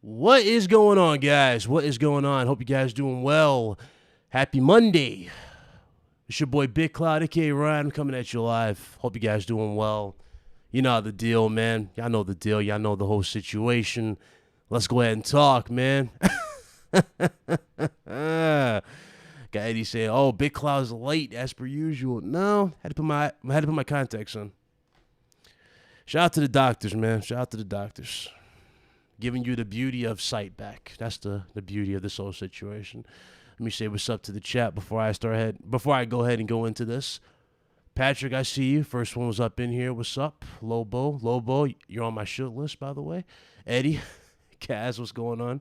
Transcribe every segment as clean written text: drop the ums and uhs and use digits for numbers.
What is going on, guys? What is going on? Hope you guys doing well. Happy Monday. It's your boy Big Cloud, aka Ryan, coming at you live. Hope you guys doing well. You know the deal, man. Y'all know the deal. Y'all know the whole situation. Let's go ahead and talk, man. Got Eddie saying, "Oh, Big Cloud's late as per usual." No, had to put my contacts on. Shout out to the doctors, man. Shout out to the doctors. Giving you the beauty of sight back. That's the beauty of this whole situation. Let me say what's up to the chat before I go ahead and go into this. Patrick, I see you. First one was up in here. What's up? Lobo, you're on my shit list, by the way. Eddie, Kaz, what's going on?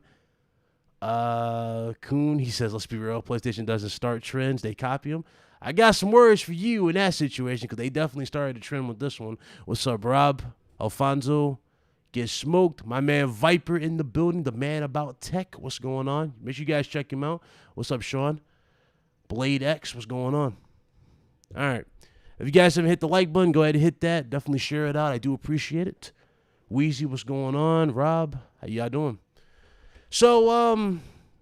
Kuhn, he says, let's be real. PlayStation doesn't start trends. They copy them. I got some words for you in that situation because they definitely started a trend with this one. What's up, Rob? Alfonso? Get smoked. My man Viper in the building. The man about tech. What's going on? Make sure you guys check him out. What's up, Sean? Blade X. What's going on? All right. If you guys haven't hit the like button, go ahead and hit that. Definitely share it out. I do appreciate it. Wheezy, what's going on? Rob, how y'all doing? So,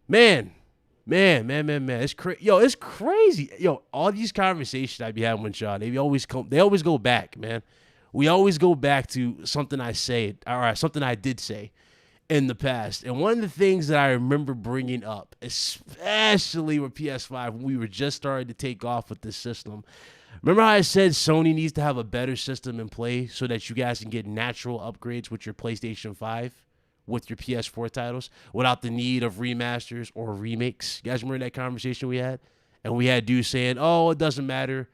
man. It's it's crazy. Yo, all these conversations I be having with y'all, they always go back, man. We always go back to something I something I did say in the past. And one of the things that I remember bringing up, especially with PS5, when we were just starting to take off with this system, remember how I said Sony needs to have a better system in play so that you guys can get natural upgrades with your PlayStation 5, with your PS4 titles, without the need of remasters or remakes? You guys remember that conversation we had? And we had dudes saying, oh, it doesn't matter.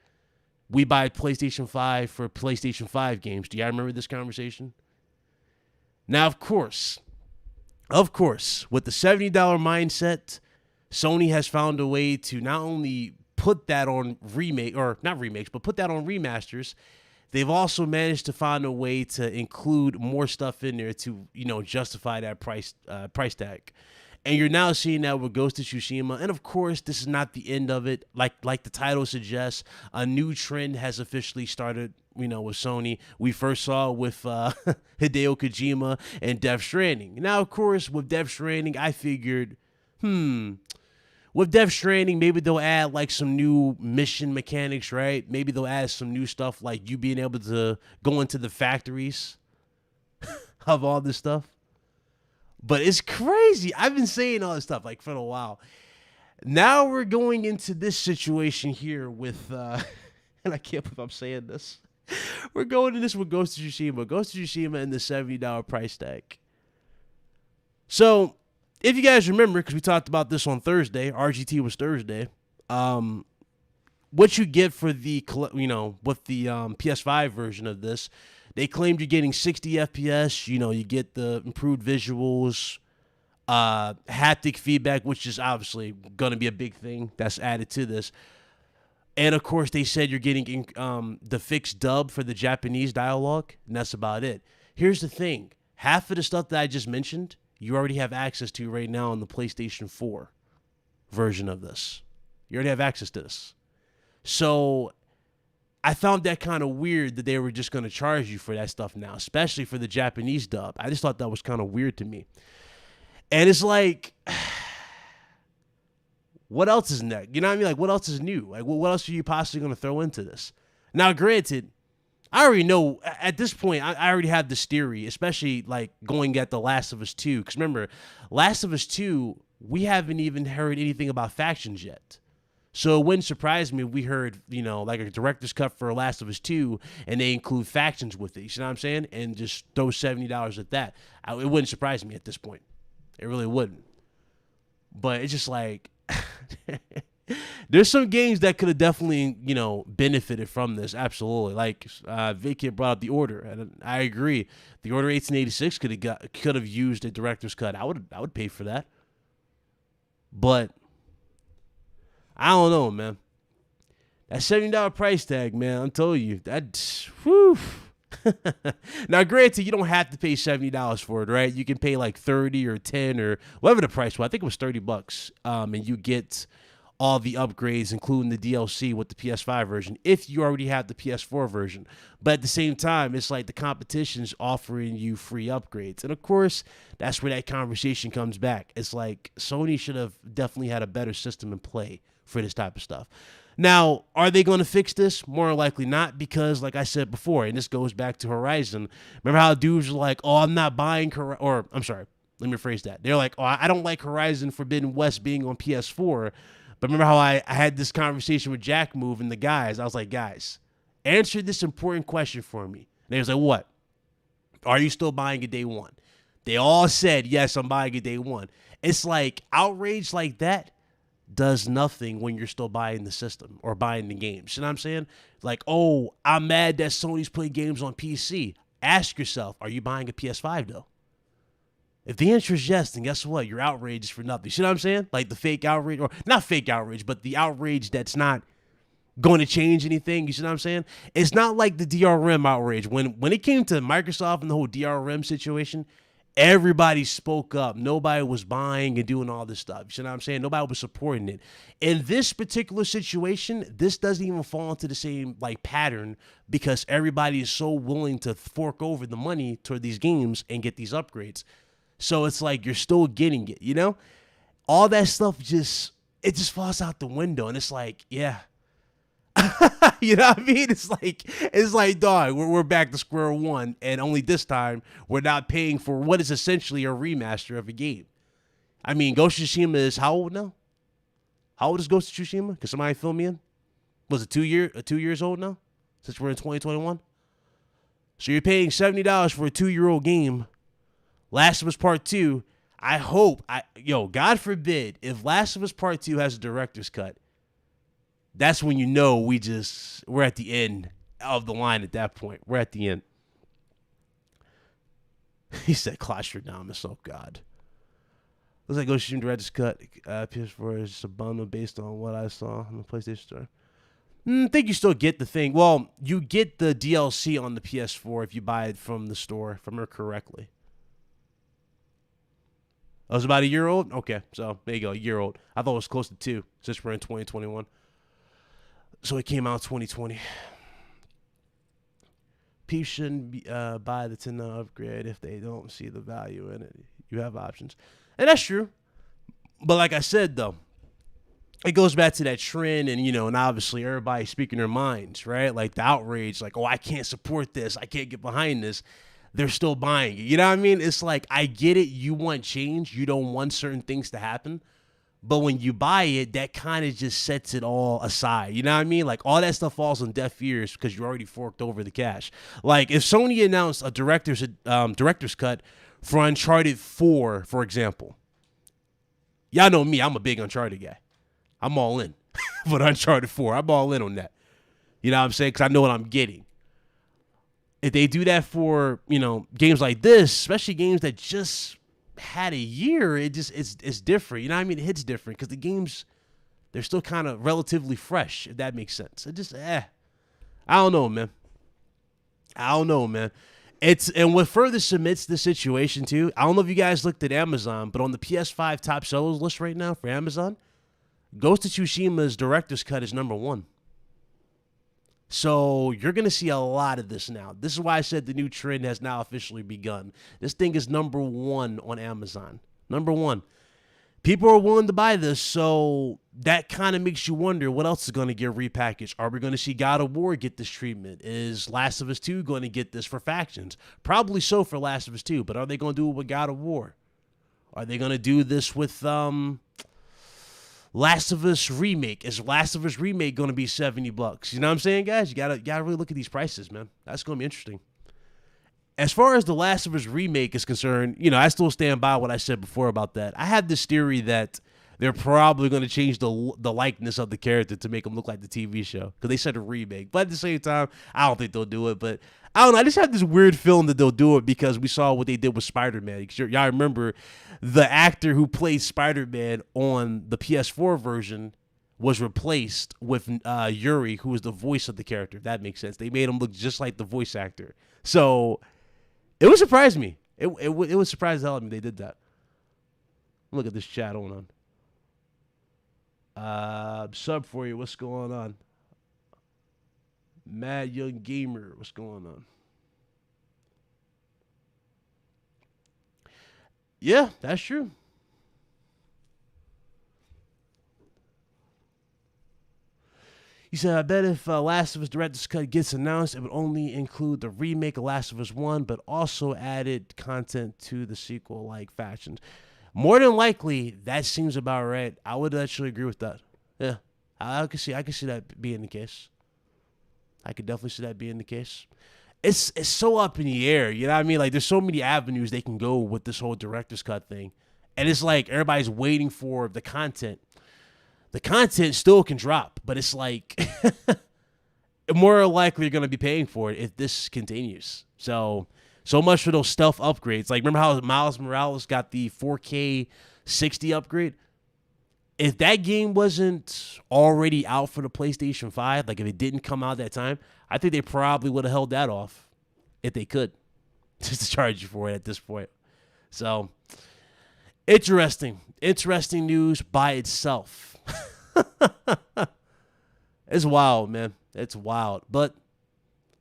We buy PlayStation 5 for PlayStation 5 games. Do y'all remember this conversation? Now, of course, with the $70 mindset, Sony has found a way to not only put that on put that on remasters. They've also managed to find a way to include more stuff in there to, justify that price tag. And you're now seeing that with Ghost of Tsushima. And of course, this is not the end of it. Like the title suggests, a new trend has officially started, with Sony. We first saw with Hideo Kojima and Death Stranding. Now, of course, with Death Stranding, I figured, with Death Stranding, maybe they'll add like some new mission mechanics, right? Maybe they'll add some new stuff like you being able to go into the factories of all this stuff. But it's crazy. I've been saying all this stuff like for a while. Now we're going into this situation here with, and I can't believe I'm saying this. We're going to this with Ghost of Tsushima and the $70 price tag. So if you guys remember, because we talked about this on Thursday, RGT was Thursday, what you get for the, with the PS5 version of this, they claimed you're getting 60 FPS. You get the improved visuals, haptic feedback, which is obviously going to be a big thing that's added to this. And, of course, they said you're getting the fixed dub for the Japanese dialogue, and that's about it. Here's the thing. Half of the stuff that I just mentioned, you already have access to right now on the PlayStation 4 version of this. You already have access to this. So I found that kind of weird that they were just going to charge you for that stuff now, especially for the Japanese dub. I just thought that was kind of weird to me. And it's like, what else is next? You know what I mean? Like, what else is new? Like, what else are you possibly going to throw into this? Now, granted, I already know at this point, I already have this theory, especially like going at The Last of Us 2. Because remember, Last of Us 2, we haven't even heard anything about factions yet. So it wouldn't surprise me if we heard, like a director's cut for Last of Us 2 and they include factions with it. You see what I'm saying? And just throw $70 at that. It wouldn't surprise me at this point. It really wouldn't. But it's just like, there's some games that could have definitely, benefited from this. Absolutely. Like Vicky brought up The Order, and I agree. The Order 1886 could have used a director's cut. I would pay for that. But I don't know, man. That $70 price tag, man, I'm telling you, that's, whew. Now, granted, you don't have to pay $70 for it, right? You can pay like $30 or $10 or whatever the price was. I think it was $30, and you get all the upgrades, including the DLC with the PS5 version, if you already have the PS4 version. But at the same time, it's like the competition's offering you free upgrades. And of course, that's where that conversation comes back. It's like Sony should have definitely had a better system in play for this type of stuff. Now, are they going to fix this? More likely not, because like I said before, and this goes back to Horizon. Remember how dudes were like, oh, I'm not buying, or I'm sorry, let me rephrase that. They're like, oh, I don't like Horizon Forbidden West being on PS4. But remember how I had this conversation with Jack Move and the guys? I was like, guys, answer this important question for me. And they was like, what? Are you still buying it day one? They all said, yes, I'm buying it day one. It's like outrage like that does nothing when you're still buying the system or buying the games. You know what I'm saying? Like, oh, I'm mad that Sony's putting games on PC. Ask yourself, are you buying a PS5 though? If the answer is yes, then guess what? Your outrage is for nothing. You see what I'm saying? Like the fake outrage, or not fake outrage, but the outrage that's not going to change anything. You see what I'm saying? It's not like the DRM outrage. When it came to Microsoft and the whole DRM situation, everybody spoke up. Nobody was buying and doing all this stuff. You see what I'm saying? Nobody was supporting it. In this particular situation, this doesn't even fall into the same like pattern, because everybody is so willing to fork over the money toward these games and get these upgrades. So it's like you're still getting it, you know? All that stuff just falls out the window. And it's like, yeah. You know what I mean? It's like, dog, we're back to square one. And only this time, we're not paying for what is essentially a remaster of a game. I mean, Ghost of Tsushima is how old now? How old is Ghost of Tsushima? Can somebody fill me in? Was it 2 years old now? Since we're in 2021? So you're paying $70 for a 2-year-old game. Last of Us Part 2, I hope, God forbid, if Last of Us Part 2 has a director's cut, that's when you know we're at the end of the line at that point. We're at the end. He said Claustrodamus, oh God. Looks like Ghost of Tsushima director's cut. PS4 is a bundle based on what I saw on the PlayStation Store. I think you still get the thing. Well, you get the DLC on the PS4 if you buy it from the store, if I remember correctly. Oh, it was about a year old? Okay, so there you go, a year old. I thought it was close to 2, since we're in 2021. So it came out 2020. People shouldn't buy the $10 upgrade if they don't see the value in it. You have options. And that's true. But like I said, though, it goes back to that trend, and, and obviously everybody's speaking their minds, right? Like the outrage, like, oh, I can't support this. I can't get behind this. They're still buying it. You know what I mean? It's like, I get it. You want change. You don't want certain things to happen. But when you buy it, that kind of just sets it all aside. You know what I mean? Like, all that stuff falls on deaf ears because you already forked over the cash. Like, if Sony announced a director's cut for Uncharted 4, for example. Y'all know me. I'm a big Uncharted guy. I'm all in for Uncharted 4. I'm all in on that. You know what I'm saying? Because I know what I'm getting. If they do that for, games like this, especially games that just had a year, it's different. You know what I mean? It hits different because the games, they're still kind of relatively fresh, if that makes sense. It just, I don't know, man. And what further cements the situation, too, I don't know if you guys looked at Amazon, but on the PS5 top sellers list right now for Amazon, Ghost of Tsushima's director's cut is number 1. So you're going to see a lot of this now. This is why I said the new trend has now officially begun. This thing is number 1 on Amazon. Number 1. People are willing to buy this, so that kind of makes you wonder what else is going to get repackaged. Are we going to see God of War get this treatment? Is Last of Us 2 going to get this for factions? Probably so for Last of Us 2, but are they going to do it with God of War? Are they going to do this with Last of Us Remake? Is Last of Us Remake going to be $70? You know what I'm saying, guys? You gotta really look at these prices, man. That's going to be interesting. As far as the Last of Us Remake is concerned, I still stand by what I said before about that. I have this theory that they're probably going to change the likeness of the character to make him look like the TV show, because they said a remake. But at the same time, I don't think they'll do it. But I don't know. I just have this weird feeling that they'll do it because we saw what they did with Spider-Man. Y'all remember the actor who played Spider-Man on the PS4 version was replaced with Yuri, who was the voice of the character, if that makes sense. They made him look just like the voice actor. So it would surprise me. It would surprise the hell out of me they did that. Look at this chat. Hold on. Sub for you. What's going on? Mad Young Gamer. What's going on? Yeah, that's true. He said, I bet if Last of Us Director's Cut gets announced, it would only include the remake of Last of Us 1, but also added content to the sequel like factions. More than likely, that seems about right. I would actually agree with that. Yeah. I could see that being the case. I could definitely see that being the case. It's so up in the air, you know what I mean? Like, there's so many avenues they can go with this whole director's cut thing. And it's like everybody's waiting for the content. The content still can drop, but it's like more likely you're going to be paying for it if this continues. So much for those stealth upgrades. Like, remember how Miles Morales got the 4K 60 upgrade? If that game wasn't already out for the PlayStation 5, like if it didn't come out at that time, I think they probably would have held that off if they could, just to charge you for it at this point. So, interesting news by itself. It's wild, man. It's wild. But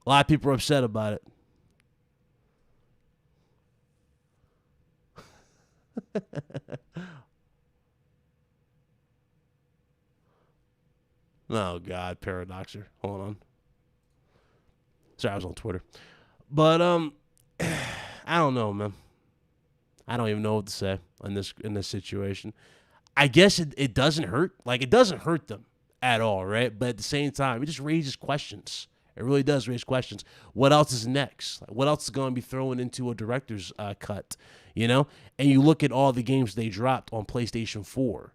a lot of people are upset about it. Oh, God, Paradoxer. Hold on. Sorry, I was on Twitter. But, I don't know, man. I don't even know what to say in this situation. I guess it doesn't hurt. Like, it doesn't hurt them at all, right? But at the same time, it just raises questions. It really does raise questions. What else is next? Like, what else is going to be thrown into a director's cut, you know? And you look at all the games they dropped on PlayStation 4.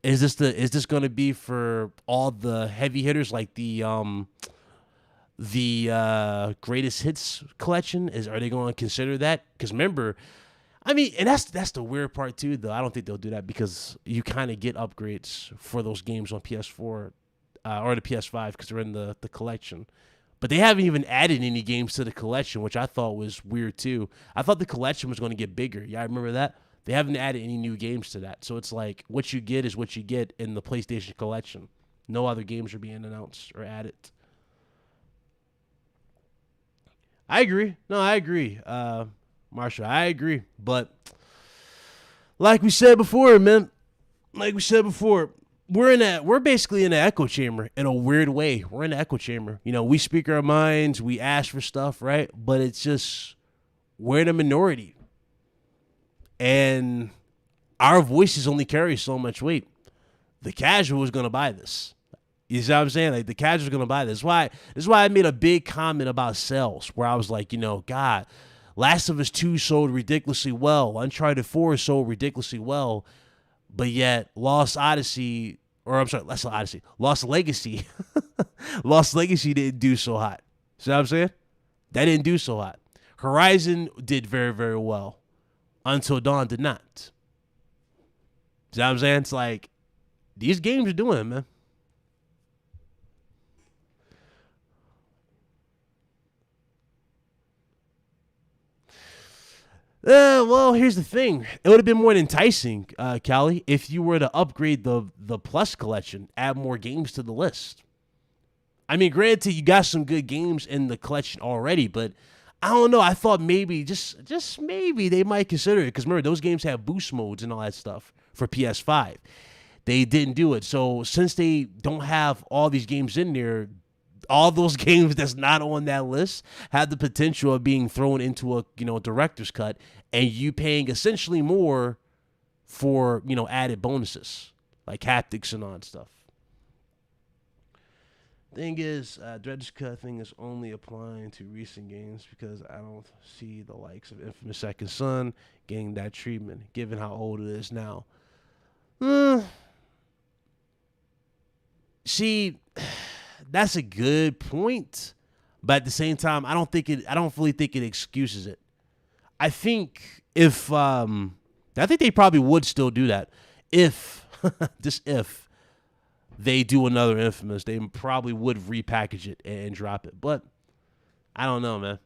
Is this going to be for all the heavy hitters, like the greatest hits collection? Are they going to consider that? Because remember, I mean, and that's the weird part too, though. I don't think they'll do that because you kind of get upgrades for those games on PS4 or the PS5 because they're in the collection. But they haven't even added any games to the collection, which I thought was weird too. I thought the collection was going to get bigger. Yeah, I remember that. They haven't added any new games to that. So it's like what you get is what you get in the PlayStation collection. No other games are being announced or added. I agree. No, I agree. Marshall, I agree. But like we said before, man, we're basically in an echo chamber in a weird way. We're in an echo chamber. You know, we speak our minds, we ask for stuff, right? But it's just we're in a minority. And our voices only carry so much weight. The casual is going to buy this. You see what I'm saying? Like, the casual is going to buy this. This is why I made a big comment about sales, where I was like, you know, God, Last of Us 2 sold ridiculously well. Uncharted 4 sold ridiculously well. But yet, Lost Legacy. Lost Legacy didn't do so hot. See what I'm saying? That didn't do so hot. Horizon did very, very well. Until Dawn did not. See what I'm saying? It's like, these games are doing it, man. Well, here's the thing. It would have been more enticing, Callie, if you were to upgrade the Plus collection, add more games to the list. I mean, granted, you got some good games in the collection already, but I don't know. I thought maybe, just maybe, they might consider it. Because remember, those games have boost modes and all that stuff for PS5. They didn't do it. So since they don't have all these games in there, all those games that's not on that list have the potential of being thrown into a director's cut, and you paying essentially more for added bonuses like haptics and all that stuff. Thing is, director's cut thing is only applying to recent games because I don't see the likes of Infamous Second Son getting that treatment, given how old it is now. See, that's a good point, but at the same time, I don't really think it excuses it. I think I think they probably would still do that if they do another Infamous. They probably would repackage it and drop it, but I don't know, man.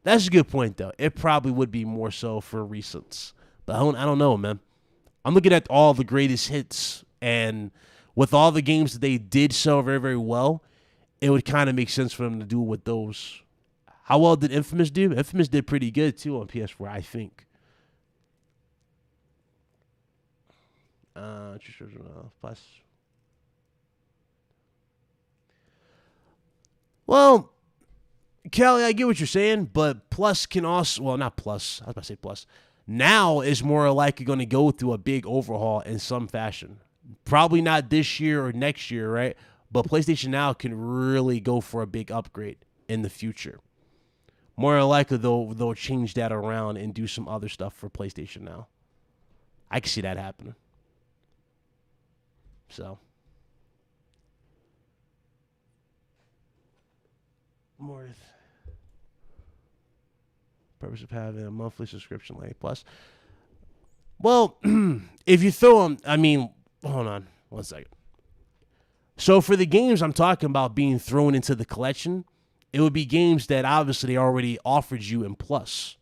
That's a good point, though. It probably would be more so for recents, but I don't know, man. I'm looking at all the greatest hits And with all the games that they did sell very, very well, it would kind of make sense for them to do with those. How well did Infamous do? Infamous did pretty good, too, on PS4, I think. Plus. Well, Kelly, I get what you're saying, but Plus can also, well, not Plus. I was about to say Plus. Now is more likely going to go through a big overhaul in some fashion. Probably not this year or next year, right? But PlayStation Now can really go for a big upgrade in the future. More likely, they'll change that around and do some other stuff for PlayStation Now. I can see that happening. So, more purpose of having a monthly subscription like Plus. Well, if you throw them, I mean, hold on 1 second. So for the games I'm talking about being thrown into the collection, it would be games that obviously they already offered you in Plus.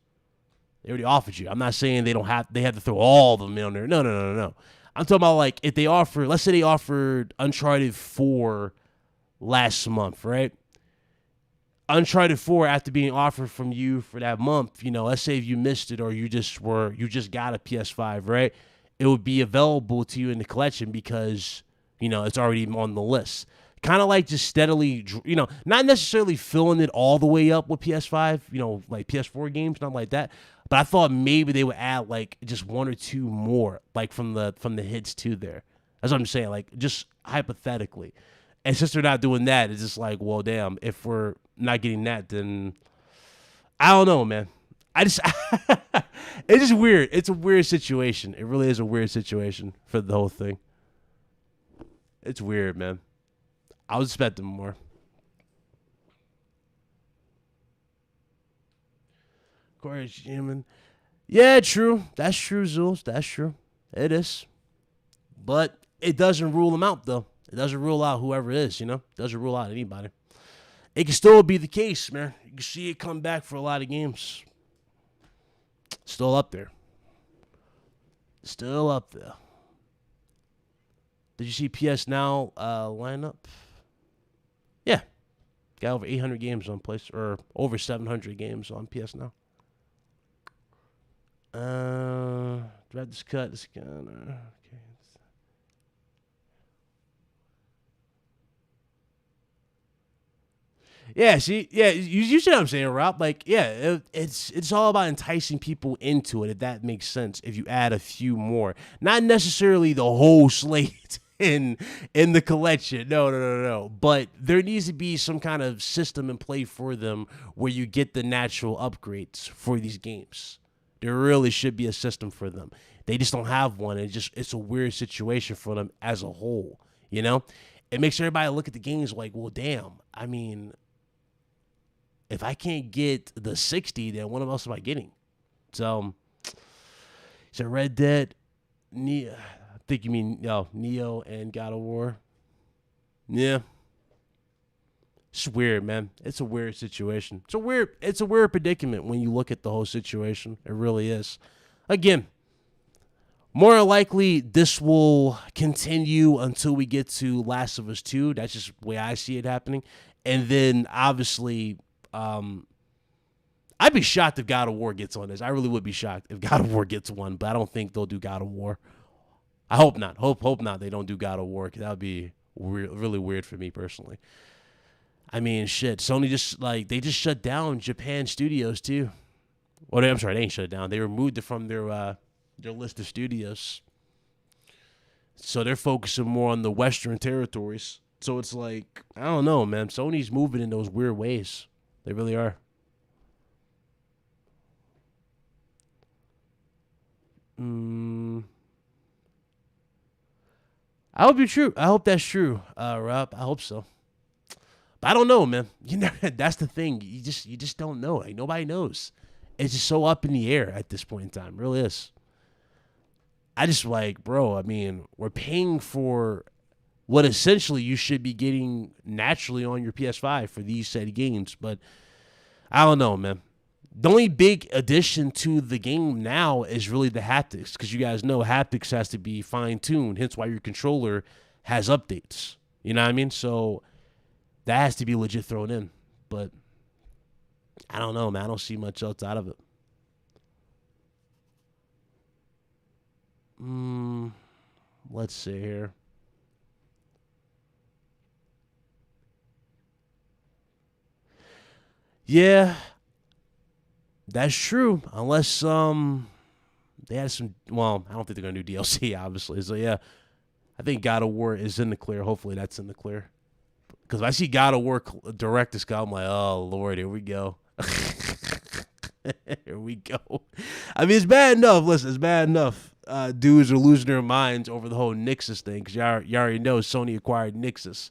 They already offered you. I'm not saying they have to throw all of them in there. No. I'm talking about like if they offer, let's say they offered Uncharted 4 last month, right? Uncharted 4 after being offered from you for that month, let's say if you missed it or you just got a PS5, right? It would be available to you in the collection because, it's already on the list. Kind of like just steadily, not necessarily filling it all the way up with PS5, like PS4 games, not like that. But I thought maybe they would add like just 1 or 2 more, like from the hits too there. That's what I'm saying, like just hypothetically. And since they're not doing that, it's just like, well, damn, if we're not getting that, then I don't know, man. It's just weird. It's a weird situation. It really is a weird situation for the whole thing. It's weird, man. I was expecting more. Corey Human. Yeah, true. That's true, Zulz. That's true. It is. But it doesn't rule them out, though. It doesn't rule out whoever it is, It doesn't rule out anybody. It can still be the case, man. You can see it come back for a lot of games. Still up there. Still up there. Did you see PS Now lineup? Yeah. Got over 800 games on place, or over 700 games on PS Now. Do I have this cut? This gun. Okay. Yeah, see, yeah, you see what I'm saying, Rob? Like, yeah, it's all about enticing people into it, if that makes sense. If you add a few more, not necessarily the whole slate in the collection, no. But there needs to be some kind of system in play for them where you get the natural upgrades for these games. There really should be a system for them. They just don't have one. It's a weird situation for them as a whole. It makes everybody look at the games like, well, damn. I mean, if I can't get the 60, then what else am I getting? So, Red Dead, Neo. I think you mean Neo and God of War. Yeah. It's weird, man. It's a weird situation. It's a weird predicament when you look at the whole situation. It really is. Again, more likely this will continue until we get to Last of Us 2. That's just the way I see it happening. And then obviously, I'd be shocked if God of War gets on this. I really would be shocked if God of War gets one, but I don't think they'll do God of War. I hope not. Hope not. They don't do God of War. That would be really weird for me personally. I mean, shit. Sony they just shut down Japan studios too. I'm sorry, they ain't shut it down. They removed it from their list of studios. So they're focusing more on the Western territories. So it's like, I don't know, man. Sony's moving in those weird ways. They really are. I hope you're true. I hope that's true, Rob. I hope so. But I don't know, man. That's the thing. You just don't know. Like, nobody knows. It's just so up in the air at this point in time. It really is. I just bro, I mean, we're paying for what essentially you should be getting naturally on your PS5 for these said games. But I don't know, man. The only big addition to the game now is really the haptics, because you guys know haptics has to be fine-tuned, hence why your controller has updates. You know what I mean? So that has to be legit thrown in. But I don't know, man. I don't see much else out of it. Let's see here. Yeah, that's true. Unless they had some. Well, I don't think they're gonna do DLC, obviously. So yeah, I think God of War is in the clear. Hopefully that's in the clear. Because if I see God of War director's cut, I'm like, oh Lord, here we go. Here we go. I mean, it's bad enough. Listen, it's bad enough. Dudes are losing their minds over the whole Nixus thing, because you already know Sony acquired Nixus.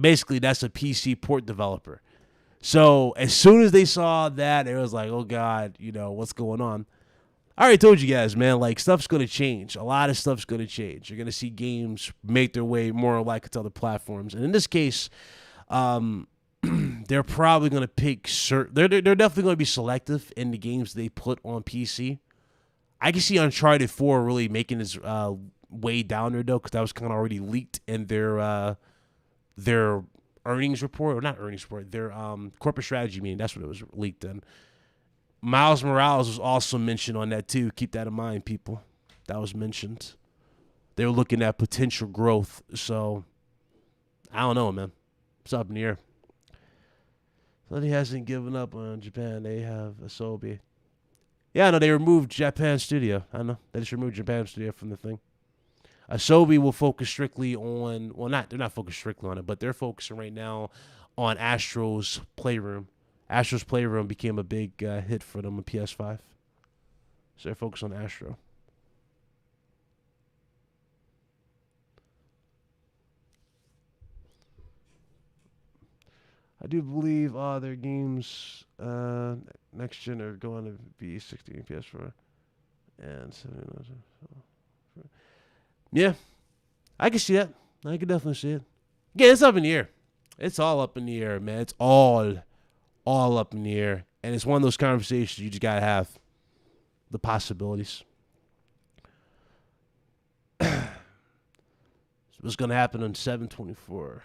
Basically, that's a PC port developer. So as soon as they saw that, it was like, oh God, what's going on? I already told you guys, man, like, stuff's going to change. A lot of stuff's going to change. You're going to see games make their way more like to other platforms. And in this case, they're probably going to pick they're definitely going to be selective in the games they put on PC. I can see Uncharted 4 really making its way down there, though, because that was kind of already leaked in their earnings report, or not earnings report, their corporate strategy meeting. That's what it was leaked in. Miles Morales was also mentioned on that too. Keep that in mind, people. That was mentioned. They were looking at potential growth. So, I don't know, man. It's up in the air. Sony hasn't given up on Japan. They have Asobi. Yeah, no, they removed Japan Studio. I know. They just removed Japan Studio from the thing. Asobi will focus strictly on, they're not focused strictly on it, but they're focusing right now on Astro's Playroom. Astro's Playroom became a big hit for them on PS5. So they're focused on Astro. I do believe their games next gen are going to be 60 PS4 and 70. Yeah, I can see that. I can definitely see it. Yeah, it's up in the air. It's all up in the air, man. It's all up in the air. And it's one of those conversations you just got to have. The possibilities. What's going to happen on 7/24? If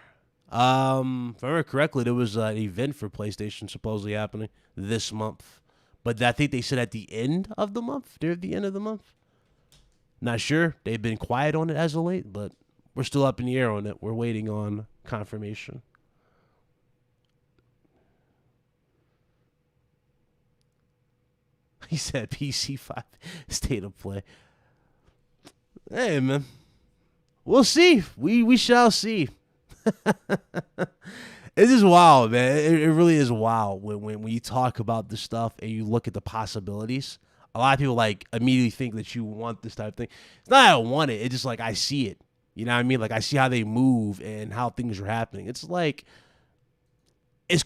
I remember correctly, there was an event for PlayStation supposedly happening this month. But I think they said at the end of the month. They're at the end of the month. Not sure. They've been quiet on it as of late, but we're still up in the air on it. We're waiting on confirmation. He said PC5 state of play. Hey, man. We'll see. We shall see. It is wild, man. It really is wild when you talk about this stuff and you look at the possibilities. A lot of people like immediately think that you want this type of thing. It's not that I want it. It's just like I see it. You know what I mean? Like I see how they move and how things are happening. It's like you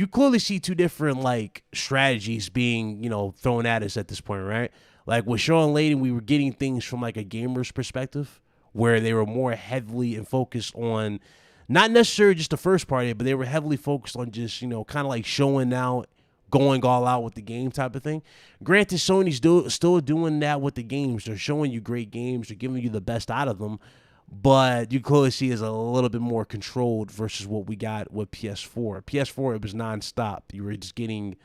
clearly see two different like strategies being, thrown at us at this point, right? Like with Sean Layden, we were getting things from like a gamer's perspective where they were more heavily and focused on not necessarily just the first party, but they were heavily focused on just, kind of like showing out, going all out with the game type of thing. Granted, Sony's still doing that with the games. They're showing you great games. They're giving you the best out of them. But you clearly see is a little bit more controlled versus what we got with PS4. PS4, it was nonstop. You were just getting,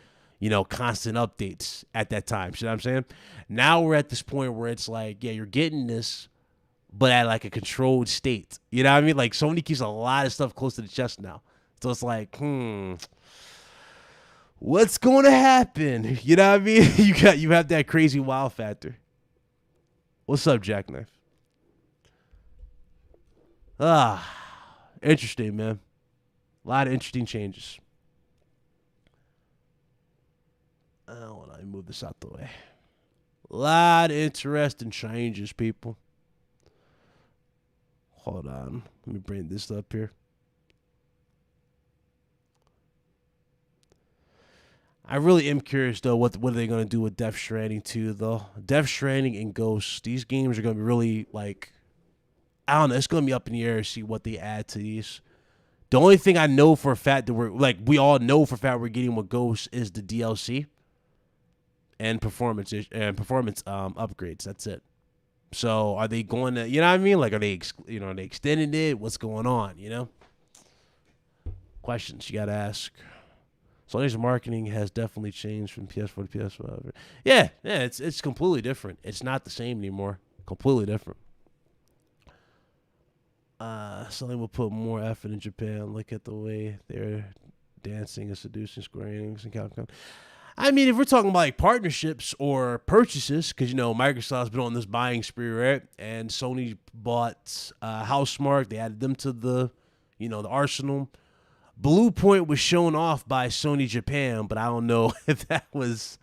constant updates at that time. See what I'm saying? Now we're at this point where it's like, yeah, you're getting this, but at like a controlled state. You know what I mean? Like Sony keeps a lot of stuff close to the chest now. So it's like, what's going to happen? You know what I mean? You have that crazy wow factor. What's up, Jackknife? Interesting, man. A lot of interesting changes. Hold on, let me move this out the way. A lot of interesting changes, people. Hold on. Let me bring this up here. I really am curious, though, what are they going to do with Death Stranding 2, though? Death Stranding and Ghost, these games are going to be really, like, I don't know. It's going to be up in the air to see what they add to these. The only thing I know for a fact that we all know for a fact we're getting with Ghost is the DLC and performance upgrades. That's it. So are they going to, you know what I mean? Like, are they extending it? What's going on? Questions you got to ask. Sony's marketing has definitely changed from PS4 to PS5. Yeah, it's completely different. It's not the same anymore. Completely different. Sony will put more effort in Japan. Look at the way they're dancing and seducing Square Enix and Capcom. I mean, if we're talking about like partnerships or purchases, because Microsoft's been on this buying spree, right? And Sony bought Housemarque. They added them to the arsenal. Blue Point was shown off by Sony Japan, but I don't know if that was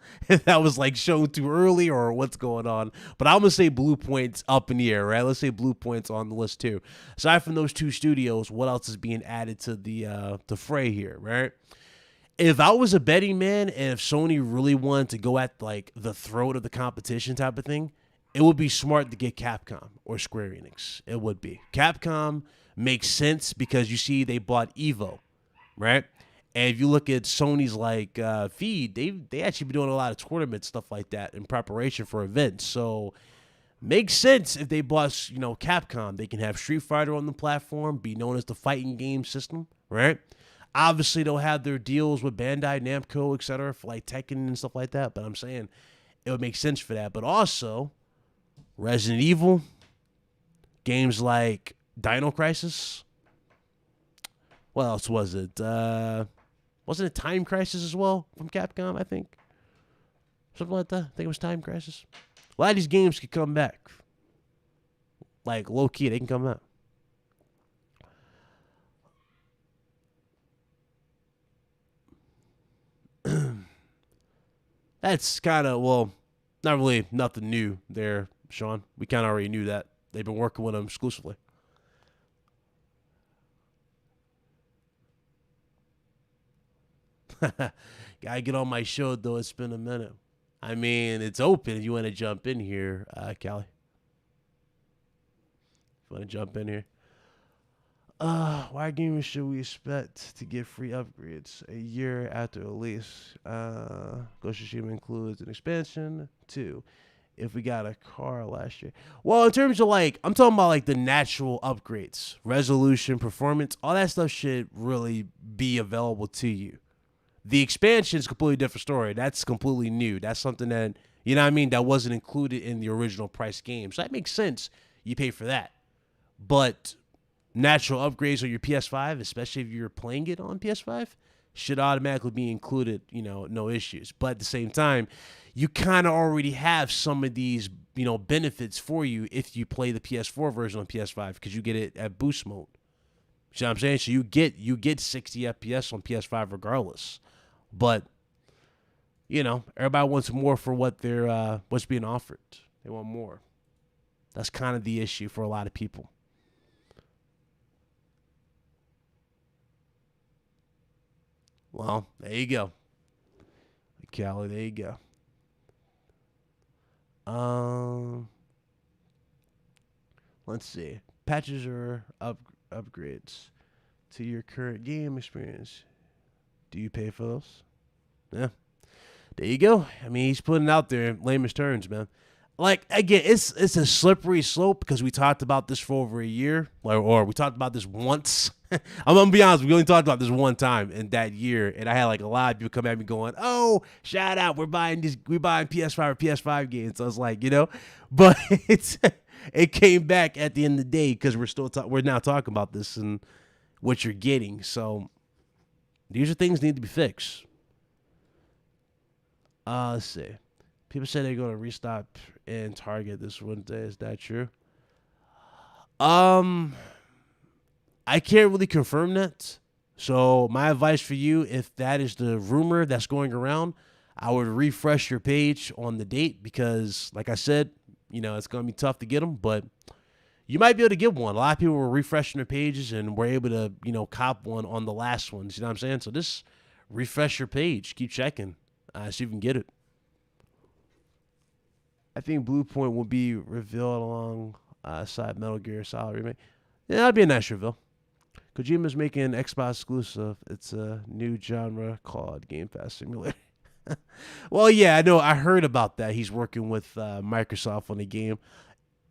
like shown too early or what's going on. But I'm gonna say Blue Point's up in the air, right? Let's say Blue Point's on the list too. Aside from those two studios, what else is being added to the fray here, right? If I was a betting man and if Sony really wanted to go at like the throat of the competition type of thing, it would be smart to get Capcom or Square Enix. It would be. Capcom makes sense because you see they bought Evo. Right? And if you look at Sony's feed, they actually be doing a lot of tournament stuff like that in preparation for events. So makes sense if they bought, Capcom. They can have Street Fighter on the platform, be known as the fighting game system, right? Obviously, they'll have their deals with Bandai, Namco, etc. for like Tekken and stuff like that. But I'm saying it would make sense for that. But also, Resident Evil, games like Dino Crisis. What else was it? Wasn't it Time Crisis as well from Capcom, I think? Something like that. I think it was Time Crisis. A lot of these games could come back. Like, low-key, they can come out. That's kind of, not really nothing new there, Sean. We kind of already knew that. They've been working with them exclusively. Gotta get on my show, though. It's been a minute. I mean, it's open if you want to jump in here, Callie. If you want to jump in here. Why gamers should we expect to get free upgrades a year after release? Ghost of Tsushima includes an expansion. 2, if we got a car last year. Well, in terms of I'm talking about the natural upgrades, resolution, performance, all that stuff should really be available to you. The expansion is a completely different story. That's completely new. That's something that, that wasn't included in the original price game. So that makes sense. You pay for that. But natural upgrades on your PS5, especially if you're playing it on PS5, should automatically be included, no issues. But at the same time, you kind of already have some of these, benefits for you if you play the PS4 version on PS5 because you get it at boost mode. You know what I'm saying? So you get 60 FPS on PS5 regardless. But, everybody wants more for what's being offered. They want more. That's kind of the issue for a lot of people. Well, there you go. Callie, there you go. Let's see. Patches or upgrades to your current game experience. Do you pay for those? Yeah. There you go. I mean, he's putting it out there in layman's terms, man. Again, it's a slippery slope because we talked about this for over a year. Or we talked about this once. I'm going to be honest. We only talked about this one time in that year. And I had a lot of people come at me going, oh, shout out. We're buying PS5 or PS5 games. So I was like, But it came back at the end of the day because we're now talking about this and what you're getting. So these are things that need to be fixed. Let's see. People say they're going to restock in Target this Wednesday. Is that true? I can't really confirm that. So my advice for you, if that is the rumor that's going around, I would refresh your page on the date because, like I said, it's going to be tough to get them, but you might be able to get one. A lot of people were refreshing their pages and were able to, cop one on the last ones. You know what I'm saying? So just refresh your page. Keep checking. See if you can get it. I think Blue Point will be revealed alongside Metal Gear Solid Remake. Yeah, that'd be a nice reveal. Kojima's making an Xbox exclusive. It's a new genre called Game Pass Simulator. Well, yeah, I know. I heard about that. He's working with Microsoft on the game.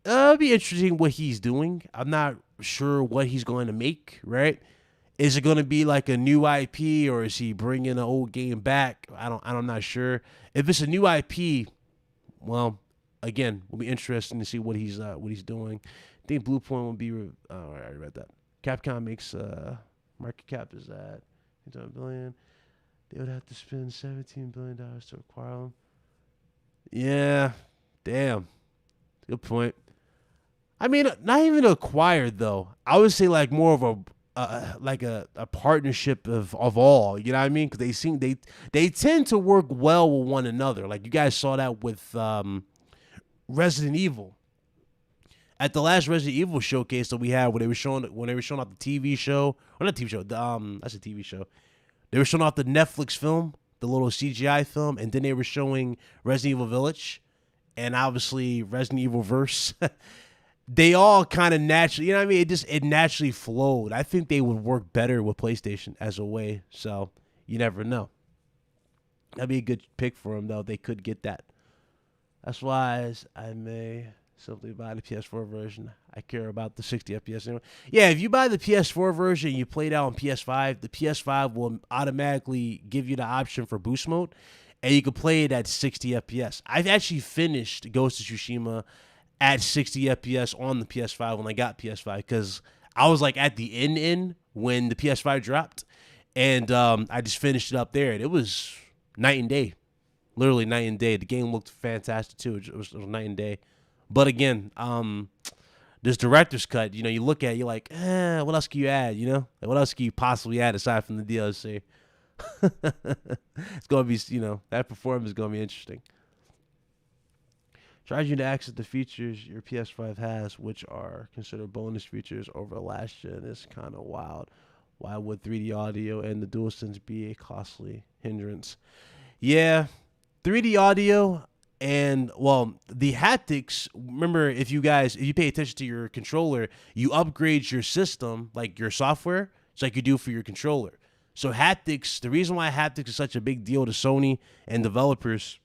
It'll be interesting what he's doing. I'm not sure what he's going to make, right? Is it going to be like a new IP or is he bringing an old game back? I'm not sure. If it's a new IP, well, again, it'll be interesting to see what he's doing. I think Bluepoint will be. I already read that. Capcom makes market cap is at $1 billion. They would have to spend $17 billion to acquire them. Yeah, damn. Good point. I mean, not even acquired though. I would say like more of a partnership of all. You know what I mean? Because they tend to work well with one another. Like you guys saw that with Resident Evil. At the last Resident Evil showcase that we had, when they were showing off the TV show, or not TV show, that's a TV show. They were showing off the Netflix film, the little CGI film, and then they were showing Resident Evil Village, and obviously Resident Evil Verse. They all kind of naturally, you know what I mean? It naturally flowed. I think they would work better with PlayStation as a way. So you never know. That'd be a good pick for them, though. They could get that. That's why I may simply buy the PS4 version. I care about the 60 FPS anyway. Yeah, if you buy the PS4 version and you play it out on PS5, the PS5 will automatically give you the option for boost mode, and you can play it at 60 FPS. I've actually finished Ghost of Tsushima at 60 FPS on the PS5 when I got PS5 because I was like at the end when the PS5 dropped, and I just finished it up there, and it was night and day, literally night and day. The game looked fantastic too. It was night and day. But again, this director's cut, you know, you look at it, you're like, what else can you add? You know, like, what else can you possibly add aside from the DLC? It's gonna be, you know, that performance is gonna be interesting. Charge you to access the features your PS5 has, which are considered bonus features over the last gen, is kind of wild. Why would 3D audio and the DualSense be a costly hindrance? Yeah, 3D audio and, well, the haptics, remember, if you pay attention to your controller, you upgrade your system, like your software, just like you do for your controller. So haptics, the reason why haptics is such a big deal to Sony and developers,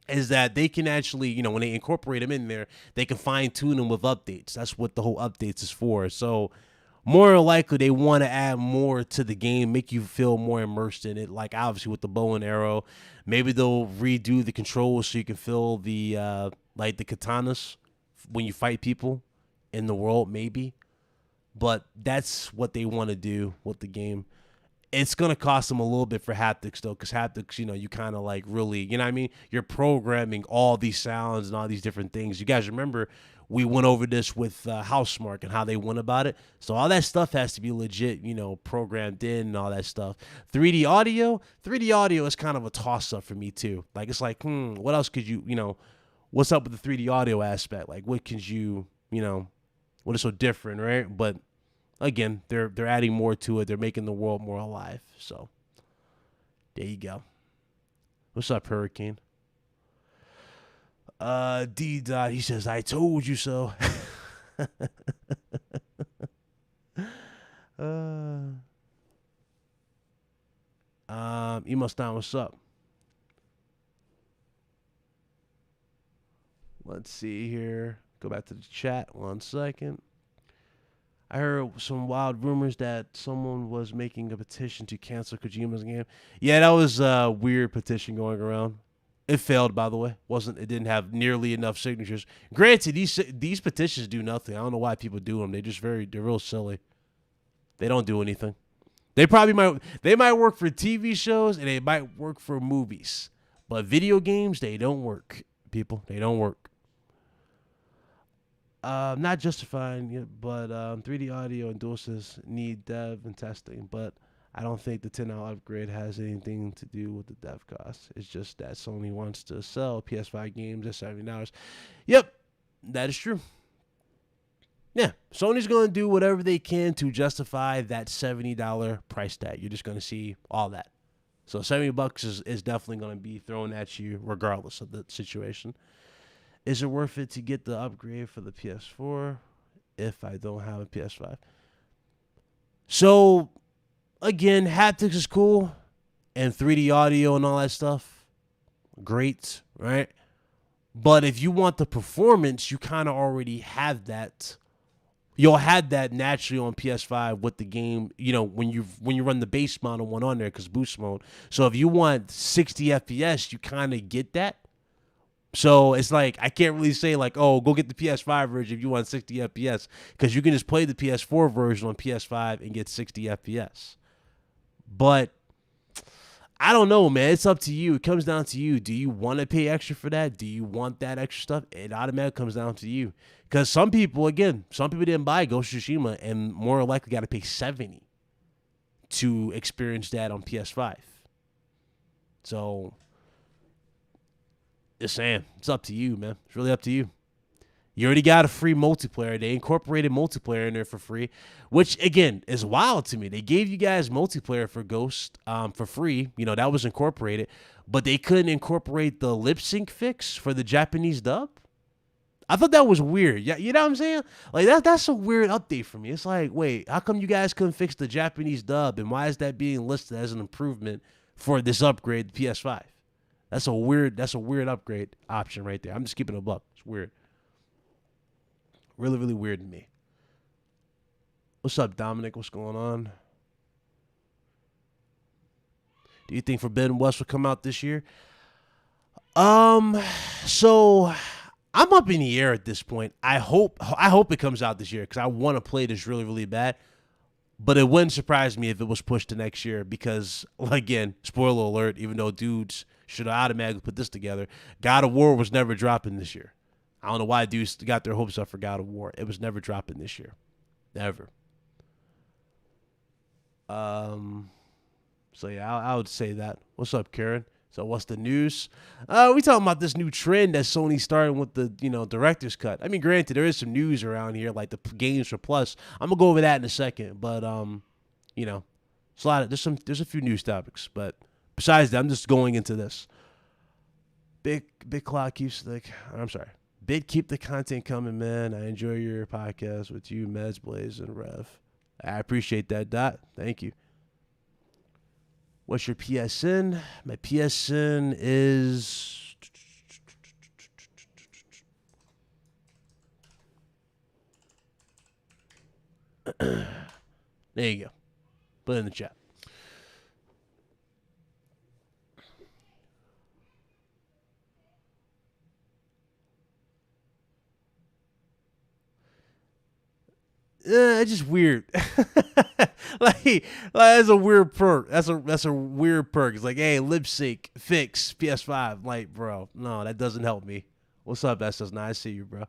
is that they can actually, you know, when they incorporate them in there, they can fine tune them with updates. That's what the whole updates is for. So more likely they want to add more to the game, make you feel more immersed in it. Like obviously with the bow and arrow, maybe they'll redo the controls so you can feel the like the katanas when you fight people in the world, maybe. But that's what they want to do with the game. It's going to cost them a little bit for haptics, though, because haptics, you know, you kind of like really, you know what I mean? You're programming all these sounds and all these different things. You guys remember we went over this with Housemarque and how they went about it. So all that stuff has to be legit, you know, programmed in and all that stuff. 3D audio is kind of a toss-up for me, too. Like, it's like, what else could you, you know, what's up with the 3D audio aspect? Like, what can you, you know, what is so different, right? But again, they're adding more to it. They're making the world more alive. So there you go. What's up, Hurricane? D Dot, he says, I told you so. Emo Stein, what's up? Let's see here. Go back to the chat 1 second. I heard some wild rumors that someone was making a petition to cancel Kojima's game. Yeah, that was a weird petition going around. It failed, by the way. It didn't have nearly enough signatures. Granted, these petitions do nothing. I don't know why people do them. They're real silly. They don't do anything. They might work for TV shows and they might work for movies. But video games, they don't work, people. They don't work. Not justifying it, but 3D audio and DualSense need dev and testing. But I don't think the $10 upgrade has anything to do with the dev cost. It's just that Sony wants to sell PS5 games at $70. Yep, that is true. Yeah, Sony's going to do whatever they can to justify that $70 price tag. You're just going to see all that. So $70 is definitely going to be thrown at you regardless of the situation. Is it worth it to get the upgrade for the PS4 if I don't have a PS5? So again, haptics is cool, and 3D audio and all that stuff, great, right? But if you want the performance, you kind of already have that. You'll have that naturally on PS5 with the game, when you run the base model one on there because boost mode. So if you want 60 FPS, you kind of get that. So it's like I can't really say like, oh, go get the PS5 version if you want 60 FPS, because you can just play the PS4 version on PS5 and get 60 FPS. But I don't know, man. It's up to you. It comes down to you. Do you want to pay extra for that? Do you want that extra stuff? It automatically comes down to you. Because some people didn't buy Ghost of Tsushima and more likely got to pay $70 to experience that on PS5. So, just saying, it's up to you, man. It's really up to you. You already got a free multiplayer. They incorporated multiplayer in there for free, which, again, is wild to me. They gave you guys multiplayer for Ghost for free. That was incorporated, but they couldn't incorporate the lip sync fix for the Japanese dub. I thought that was weird. Yeah, you know what I'm saying? Like, that's a weird update for me. It's like, wait, how come you guys couldn't fix the Japanese dub, and why is that being listed as an improvement for this upgrade to PS5? That's a weird upgrade option right there. I'm just keeping it a buck. It's weird. Really, really weird to me. What's up, Dominic? What's going on? Do you think Forbidden West will come out this year? So I'm up in the air at this point. I hope it comes out this year because I want to play this really, really bad. But it wouldn't surprise me if it was pushed to next year because, again, spoiler alert, even though dudes should have automatically put this together, God of War was never dropping this year. I don't know why dudes got their hopes up for God of War. It was never dropping this year. Never. So, yeah, I would say that. What's up, Karen? So what's the news? We talking about this new trend that Sony starting with the director's cut. I mean, granted, there is some news around here like the games for Plus. I'm gonna go over that in a second, but there's a few news topics. But besides that, I'm just going into this. Big Clock keeps Bit keep the content coming, man. I enjoy your podcast with you, Mez, Blaze, and Rev. I appreciate that, Dot. Thank you. What's your PSN? My PSN is... There you go. Put it in the chat. It's just weird. like that's a weird perk. That's a weird perk. It's like, hey, lip sync fix PS5. Like, bro, no, that doesn't help me. What's up, S? Nice to see you, bro.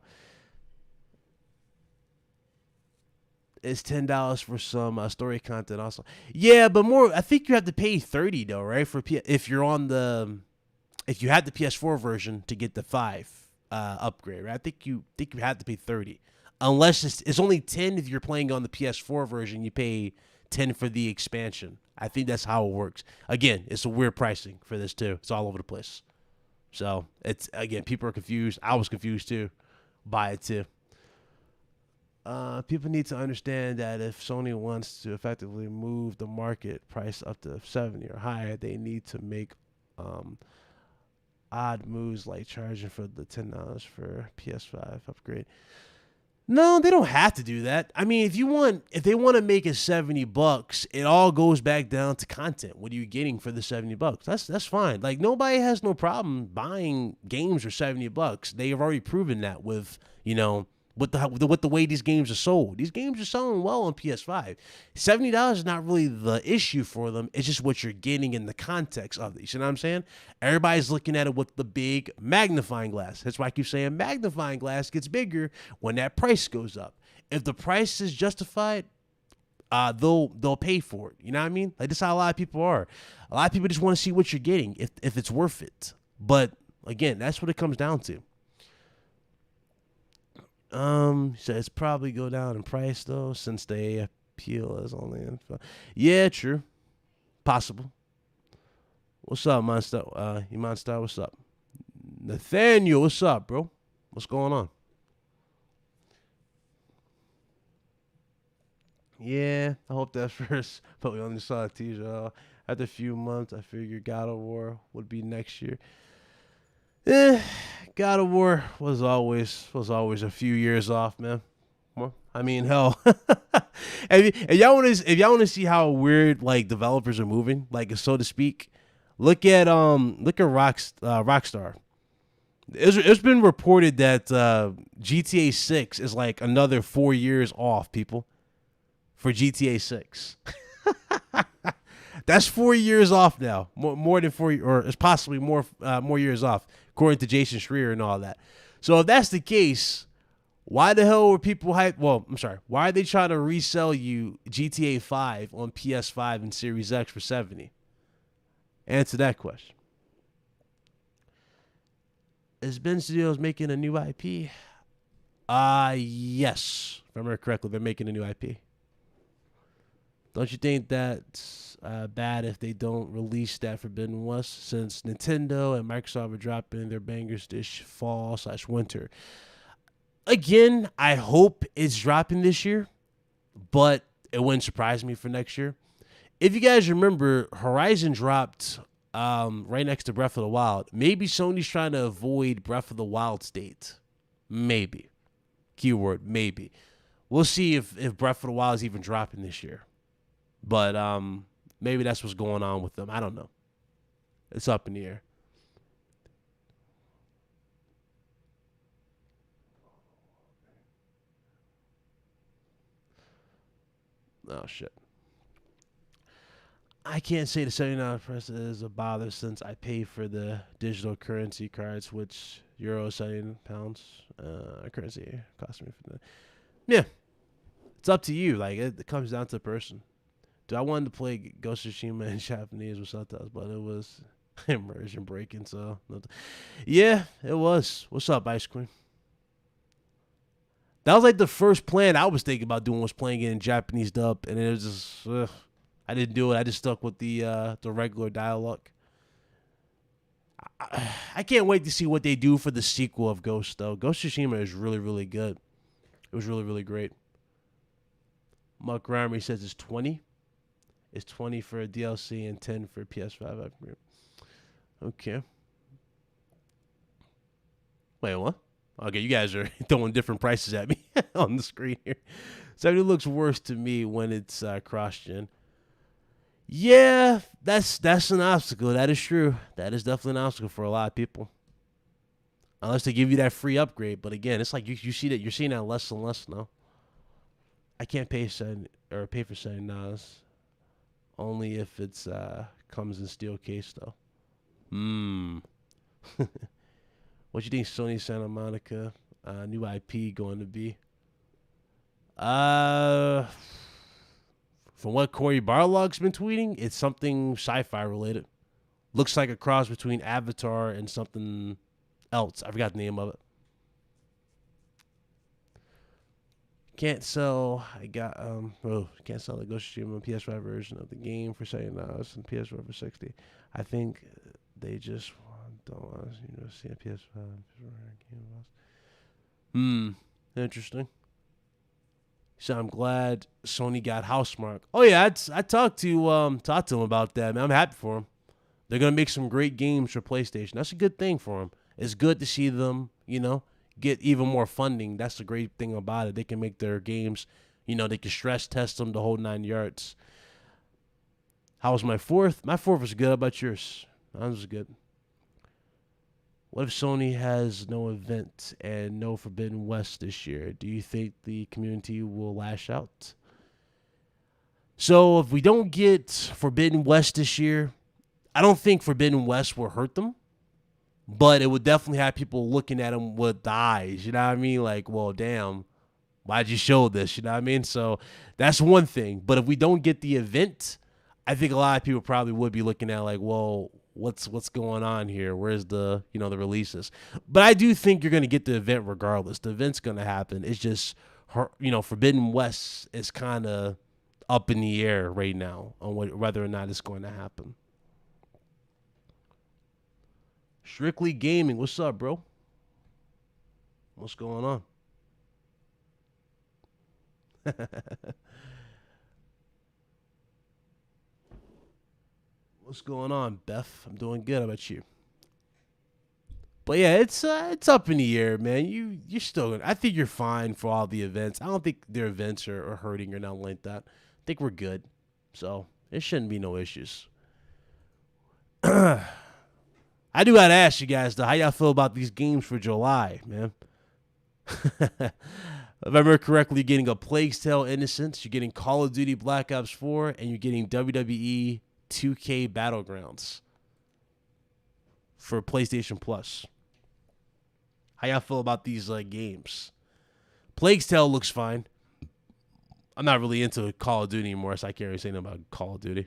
It's $10 for some story content also. Yeah, but more. I think you have to pay $30 though, right? If you have the PS4 version to get the 5 upgrade, right? I think you have to pay $30. Unless it's only $10 if you're playing on the PS4 version, you pay $10 for the expansion. I think that's how it works. Again, it's a weird pricing for this too. It's all over the place. So people are confused. I was confused too by it too. People need to understand that if Sony wants to effectively move the market price up to 70 or higher, they need to make odd moves like charging for the $10 for PS5 upgrade. No, they don't have to do that. I mean, if they want to make it $70, it all goes back down to content. What are you getting for the $70? That's fine. Like, nobody has no problem buying games for $70. They have already proven that with with the way these games are sold. These games are selling well on PS5. $70 is not really the issue for them. It's just what you're getting in the context of it. You know what I'm saying? Everybody's looking at it with the big magnifying glass. That's why I keep saying magnifying glass gets bigger when that price goes up. If the price is justified, they'll pay for it. You know what I mean? Like, that's how a lot of people are. A lot of people just want to see what you're getting, if it's worth it. But again, that's what it comes down to. So it's probably go down in price though, since they appeal as only info. Yeah, true. Possible. What's up, Monster? Monster, what's up? Nathaniel, what's up, bro? What's going on? Yeah, I hope that's first. But we only saw a teaser. After a few months, I figured God of War would be next year. Eh, God of War was always a few years off, man. Well, I mean, hell. If y'all want to see how weird like developers are moving, like so to speak, look at Rockstar. It's been reported that GTA 6 is like another 4 years off, people, for GTA 6. That's 4 years off now. More than 4, or it's possibly more years off, according to Jason Schreier and all that. So if that's the case, why the hell were people hyped? Well, I'm sorry. Why are they trying to resell you GTA 5 on PS5 and Series X for 70? Answer that question. Is Ben Studios making a new IP? Yes. If I remember correctly, they're making a new IP. Don't you think that's bad if they don't release that Forbidden West, since Nintendo and Microsoft are dropping their bangers this fall/winter? Again, I hope it's dropping this year, but it wouldn't surprise me for next year. If you guys remember, Horizon dropped right next to Breath of the Wild. Maybe Sony's trying to avoid Breath of the Wild state. Maybe. Keyword, maybe. We'll see if Breath of the Wild is even dropping this year. But maybe that's what's going on with them. I don't know. It's up in the air. Oh, shit. I can't say the $79 is a bother since I pay for the digital currency cards, which euro 70 pounds currency cost me for that. Yeah, it's up to you. Like it comes down to the person. Dude, I wanted to play Ghost of Tsushima in Japanese with subtitles, but it was immersion breaking. So yeah, it was. What's up, Ice Cream? That was like the first plan I was thinking about doing, was playing it in Japanese dub, and it was just I didn't do it. I just stuck with the regular dialogue. I can't wait to see what they do for the sequel of Ghost, though. Ghost of Tsushima is really, really good. It was really, really great. Mark Ramey says it's 20. It's 20 for a DLC and 10 for PS5 upgrade. Okay. Wait, what? Okay, you guys are throwing different prices at me on the screen here. So it looks worse to me when it's cross-gen. Yeah, that's an obstacle. That is true. That is definitely an obstacle for a lot of people. Unless they give you that free upgrade. But again, it's like you see that you're seeing that less and less now. I can't pay for $70. Only if it's comes in steel case though. What you think Sony Santa Monica new IP going to be? From what Corey Barlog's been tweeting, it's something sci-fi related. Looks like a cross between Avatar and something else. I forgot the name of it. Can't sell. Can't sell the Ghost of Tsushima PS5 version of the game for $70 and PS4 for $60. I think they just don't want us, to see a PS5 game. Interesting. So I'm glad Sony got Housemarque. Oh yeah, I talked to him about that, man. I'm happy for him. They're gonna make some great games for PlayStation. That's a good thing for them. It's good to see them, get even more funding. That's the great thing about it. They can make their games, they can stress test them the whole 9 yards. How was my fourth? My fourth was good. How about yours? Mine was good. What if Sony has no event and no Forbidden West this year? Do you think the community will lash out? So if we don't get Forbidden West this year, I don't think Forbidden West will hurt them. But it would definitely have people looking at them with the eyes. You know what I mean? Like, well, damn, why'd you show this? You know what I mean? So that's one thing. But if we don't get the event, I think a lot of people probably would be looking at like, well, what's going on here? Where's the the releases? But I do think you're gonna get the event regardless. The event's gonna happen. It's just Forbidden West is kind of up in the air right now on whether or not it's going to happen. Strictly Gaming, what's up, bro? What's going on? What's going on, Beth? I'm doing good. How about you? But yeah, it's up in the air, man. You're still. I think you're fine for all the events. I don't think their events are hurting or nothing like that. I think we're good, so it shouldn't be no issues. I do gotta ask you guys though, how y'all feel about these games for July, man? If I remember correctly, you're getting a Plague's Tale Innocence, you're getting Call of Duty Black Ops 4, and you're getting WWE 2K Battlegrounds for PlayStation Plus. How y'all feel about these games? Plague's Tale looks fine. I'm not really into Call of Duty anymore, so I can't really say anything about Call of Duty.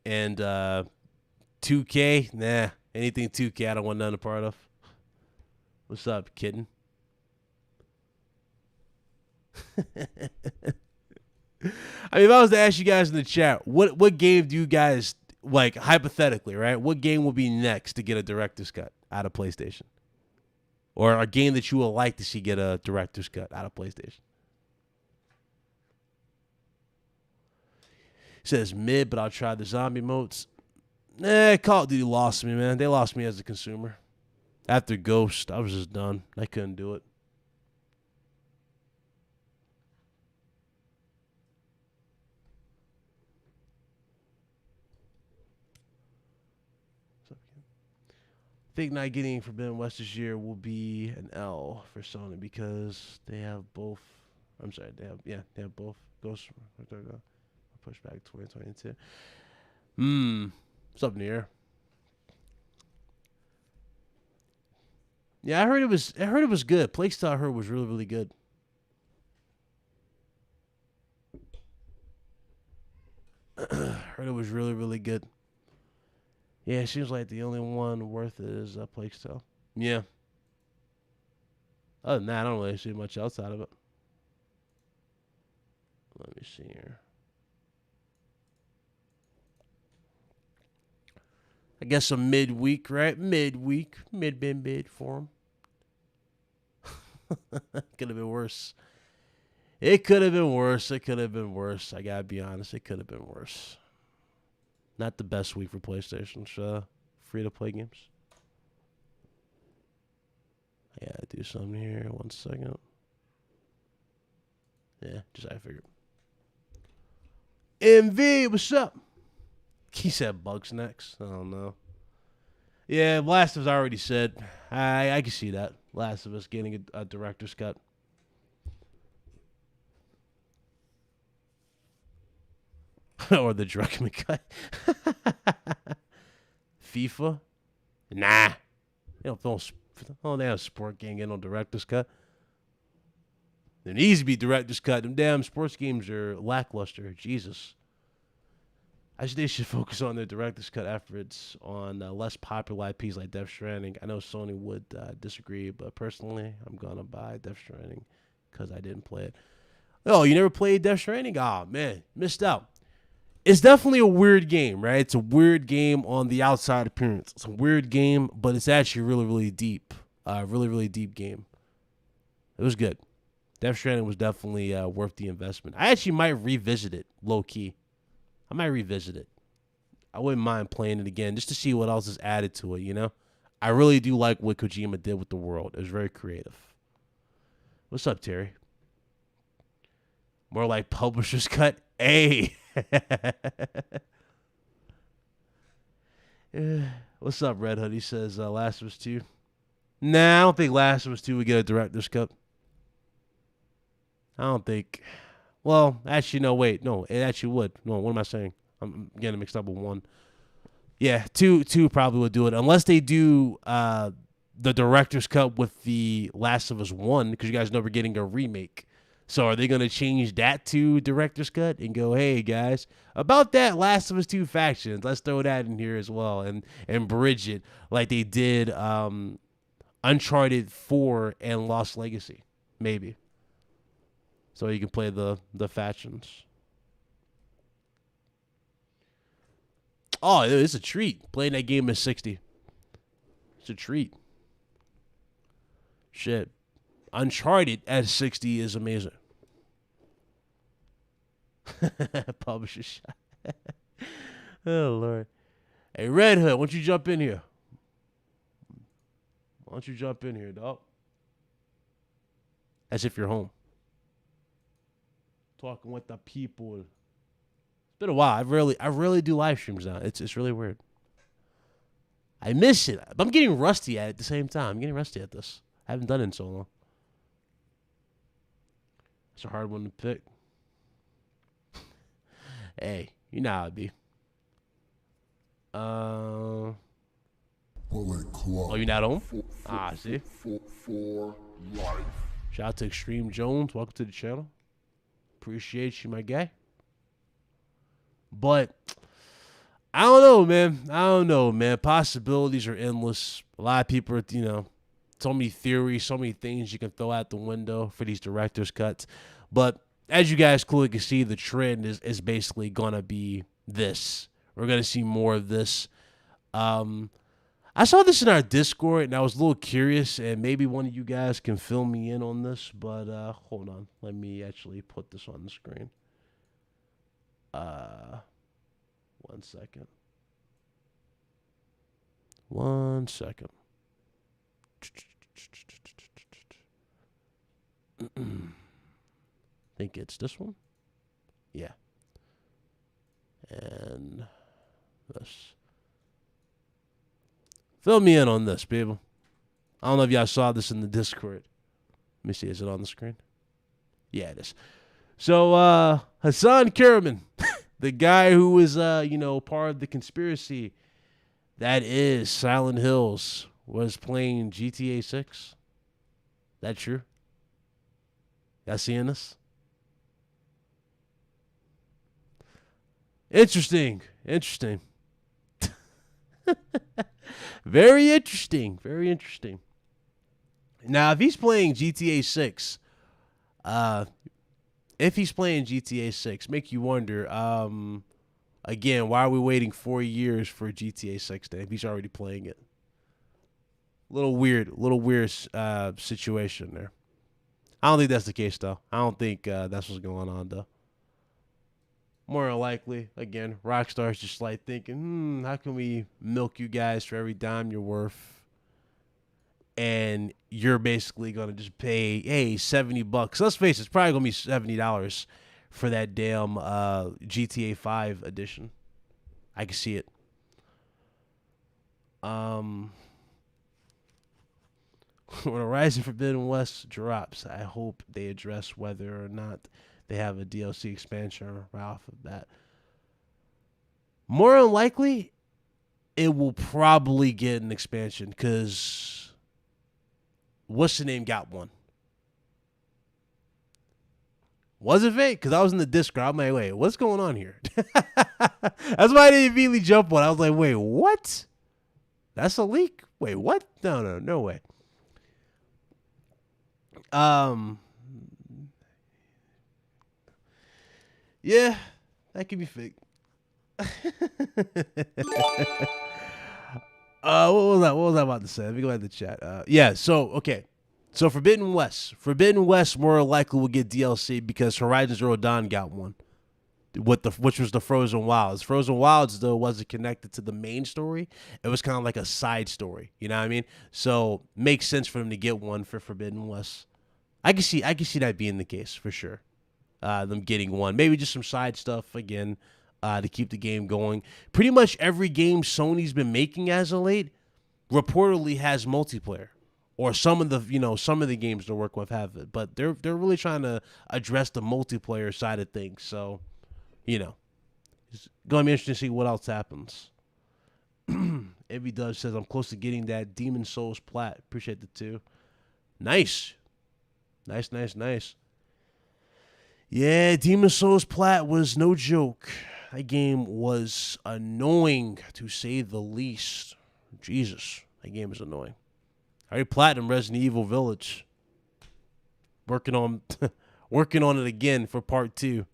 And 2K, nah. Anything 2K, I don't want none a part of. What's up, kitten? I mean, if I was to ask you guys in the chat, what game do you guys, like, hypothetically, right? What game would be next to get a director's cut out of PlayStation? Or a game that you would like to see get a director's cut out of PlayStation? Says mid, but I'll try the zombie modes. Call of Duty lost me, man. They lost me as a consumer. After Ghost, I was just done. I couldn't do it. I think not getting Forbidden West this year will be an L for Sony because they have both. I'm sorry, they have both. Ghost push back 2022. It's up in the air. Yeah, I heard it was good. Plague Tale I heard was really, really good. Heard it was really, really good. Yeah, it seems like the only one worth it is Plague Tale. Yeah. Other than that, I don't really see much else out of it. Let me see here. I guess a midweek, right? Mid for him. Could have been worse. It could have been worse. I gotta be honest. It could have been worse. Not the best week for PlayStation's free-to-play games. I gotta do something here. 1 second. Yeah, just I figured. MV, what's up? He said Bugs next. I don't know. Yeah, Last of Us already said. I can see that. Last of Us getting a director's cut. Or the Druckmann cut. FIFA? Nah. They don't have a sport game getting no director's cut. There needs to be director's cut. Them damn sports games are lackluster. Jesus. They should focus on their director's cut efforts on less popular IPs like Death Stranding. I know Sony would disagree, but personally, I'm going to buy Death Stranding because I didn't play it. Oh, you never played Death Stranding? Oh, man, missed out. It's definitely a weird game, right? It's a weird game on the outside appearance. It's a weird game, but it's actually really, really deep. Really, really deep game. It was good. Death Stranding was definitely worth the investment. I actually might revisit it, low-key. I might revisit it. I wouldn't mind playing it again just to see what else is added to it, you know? I really do like what Kojima did with the world. It was very creative. What's up, Terry? More like publisher's cut? Hey! What's up, Red Hood? He says Last of Us 2. Nah, I don't think Last of Us 2 would get a director's cut. I don't think... Well, actually, no, wait. No, it actually would. No, what am I saying? I'm getting mixed up with 1. Yeah, 2 probably would do it. Unless they do the director's cut with the Last of Us 1, because you guys know we're getting a remake. So are they going to change that to director's cut and go, hey, guys, about that Last of Us 2 factions, let's throw that in here as well and bridge it like they did Uncharted 4 and Lost Legacy, maybe. So you can play the factions. Oh, it's a treat. Playing that game at 60. It's a treat. Shit. Uncharted at 60 is amazing. Publisher shot. Oh Lord. Hey, Red Hood, why don't you jump in here? Why don't you jump in here, dog? As if you're home. Talking with the people. It's been a while. I really do live streams now. It's really weird. I miss it. But I'm getting rusty at it at the same time. I'm getting rusty at this. I haven't done it in so long. It's a hard one to pick. Hey, you know how it be. Oh, you're not home? See? For life. Shout out to Extreme Jones. Welcome to the channel. Appreciate you, my guy. But I don't know, man. Possibilities are endless. A lot of people are, so many theories, so many things you can throw out the window for these director's cuts. But as you guys clearly can see, the trend is basically going to be this. We're going to see more of this. I saw this in our Discord, and I was a little curious, and maybe one of you guys can fill me in on this. But hold on. Let me actually put this on the screen. 1 second. 1 second. I think it's this one. Yeah. And this. Fill me in on this, people. I don't know if y'all saw this in the Discord. Let me see. Is it on the screen? Yeah, it is. So, Hassan Karaman, the guy who was, part of the conspiracy that is Silent Hills, was playing GTA 6. That true? Y'all seeing this? Interesting. Very interesting. Now, if he's playing GTA 6, make you wonder, again, why are we waiting 4 years for GTA 6 then if he's already playing it? Little weird situation there. I don't think that's the case, though. I don't think that's what's going on, though. More than likely, again, Rockstar's just like thinking, how can we milk you guys for every dime you're worth? And you're basically going to just pay, hey, $70. Let's face it, it's probably going to be $70 for that damn GTA 5 edition. I can see it. When Horizon Forbidden West drops, I hope they address whether or not they have a DLC expansion right off of that. More than likely, it will probably get an expansion because what's the name got one? Was it fake? Because I was in the Discord. I'm like, wait, what's going on here? That's why I didn't immediately jump on. I was like, wait, what? That's a leak? Wait, what? No way. Yeah, that could be fake. What was I about to say? Let me go back to the chat. Okay. So Forbidden West more likely will get DLC because Horizon Zero Dawn got one. Which was the Frozen Wilds. Frozen Wilds, though, wasn't connected to the main story. It was kind of like a side story. You know what I mean? So makes sense for them to get one for Forbidden West. I can see that being the case for sure. Them getting one, maybe just some side stuff again to keep the game going. Pretty much every game Sony's been making as of late reportedly has multiplayer, or some of the games they work with have it. But they're really trying to address the multiplayer side of things. So, it's gonna be interesting to see what else happens. Every Dove says I'm close to getting that Demon Souls plat. Appreciate the two. Nice. Yeah, Demon Souls plat was no joke. That game was annoying, to say the least. Jesus, that game is annoying. I already platinum Resident Evil Village. Working on it again for part 2.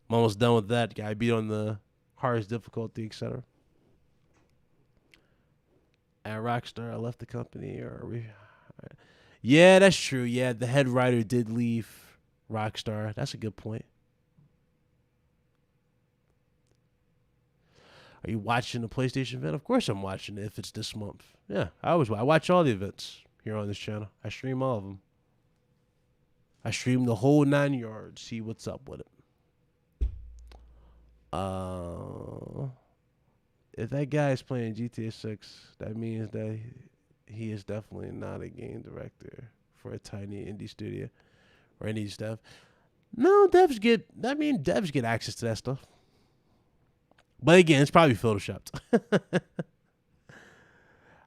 I'm almost done with that. I beat on the hardest difficulty, etc. At Rockstar, I left the company. Yeah, that's true. Yeah, the head writer did leave Rockstar. That's a good point. Are you watching the PlayStation event? Of course I'm watching it if it's this month. Yeah, I watch all the events here on this channel. I stream all of them. I stream the whole 9 yards. See what's up with it. If that guy is playing GTA 6, that means that he is definitely not a game director for a tiny indie studio or any stuff. No, devs get access to that stuff. But again, it's probably photoshopped.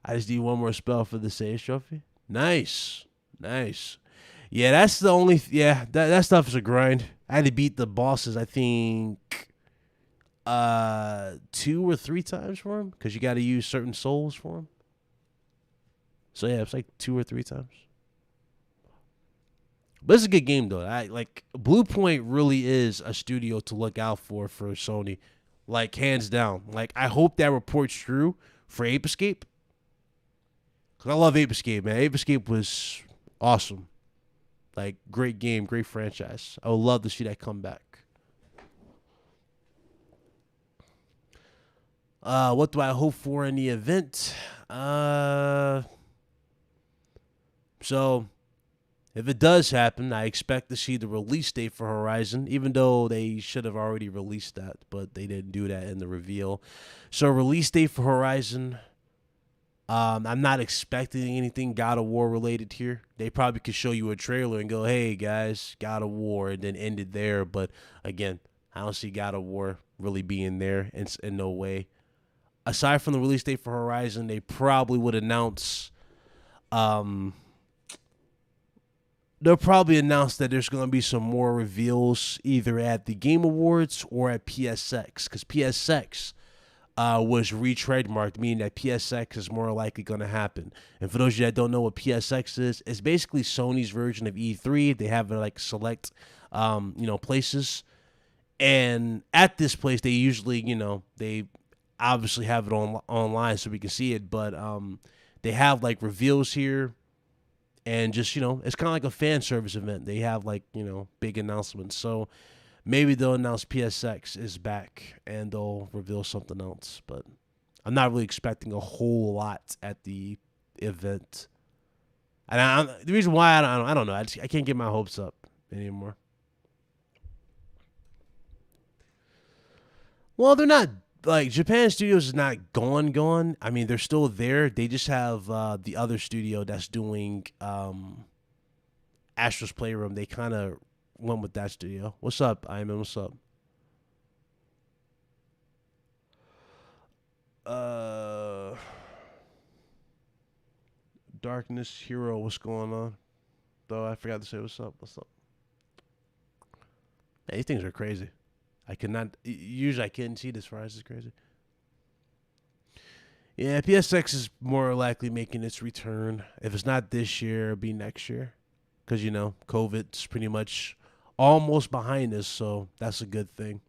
I just need one more spell for the Sage Trophy. Nice. Yeah, that's the only... that stuff is a grind. I had to beat the bosses, I think, 2 or 3 times for him, because you got to use certain souls for him. So yeah, it's like 2 or 3 times. But it's a good game though. Blue Point really is a studio to look out for Sony, like hands down. Like I hope that report's true for Ape Escape, cause I love Ape Escape, man. Ape Escape was awesome. Like great game, great franchise. I would love to see that come back. What do I hope for in the event? So, if it does happen, I expect to see the release date for Horizon, even though they should have already released that, but they didn't do that in the reveal. So, release date for Horizon. I'm not expecting anything God of War related here. They probably could show you a trailer and go, hey, guys, God of War, and then end it there. But, again, I don't see God of War really being there in no way. Aside from the release date for Horizon, they probably would announce... They'll probably announce that there's going to be some more reveals either at the Game Awards or at PSX, because PSX was re-trademarked, meaning that PSX is more likely going to happen. And for those of you that don't know what PSX is, it's basically Sony's version of E3. They have like select, places. And at this place, they usually, they obviously have it online so we can see it. But they have like reveals here. And just, it's kind of like a fan service event. They have like, big announcements. So maybe they'll announce PSX is back and they'll reveal something else. But I'm not really expecting a whole lot at the event. And the reason why, I don't know. I can't get my hopes up anymore. Well, they're not. Like, Japan Studios is not gone. I mean, they're still there. They just have the other studio that's doing Astro's Playroom. They kind of went with that studio. What's up, Iman? What's up? Darkness Hero, what's going on? Though I forgot to say what's up. Man, these things are crazy. Usually I couldn't see this far. This is crazy. Yeah, PSX is more likely making its return. If it's not this year, it'll be next year. Because, COVID's pretty much almost behind us, so that's a good thing.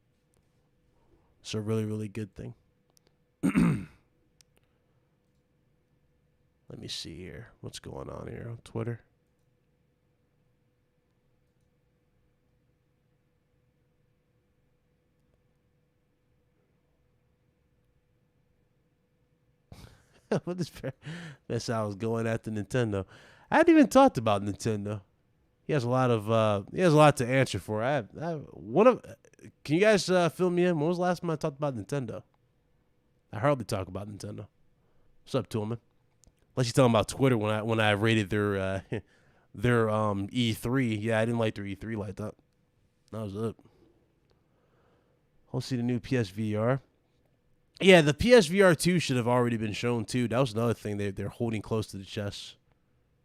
It's a really, really good thing. Let me see here. What's going on here on Twitter? What is that's how I was going after Nintendo. I hadn't even talked about Nintendo. He has a lot to answer for. Can you guys fill me in? When was the last time I talked about Nintendo? I hardly talk about Nintendo. What's up, Toolman? Unless you're talking about Twitter when I rated their E3. Yeah, I didn't like their E3 like that. That was it. I'll see the new PSVR. Yeah, the PSVR 2 should have already been shown too. That was another thing they're holding close to the chest.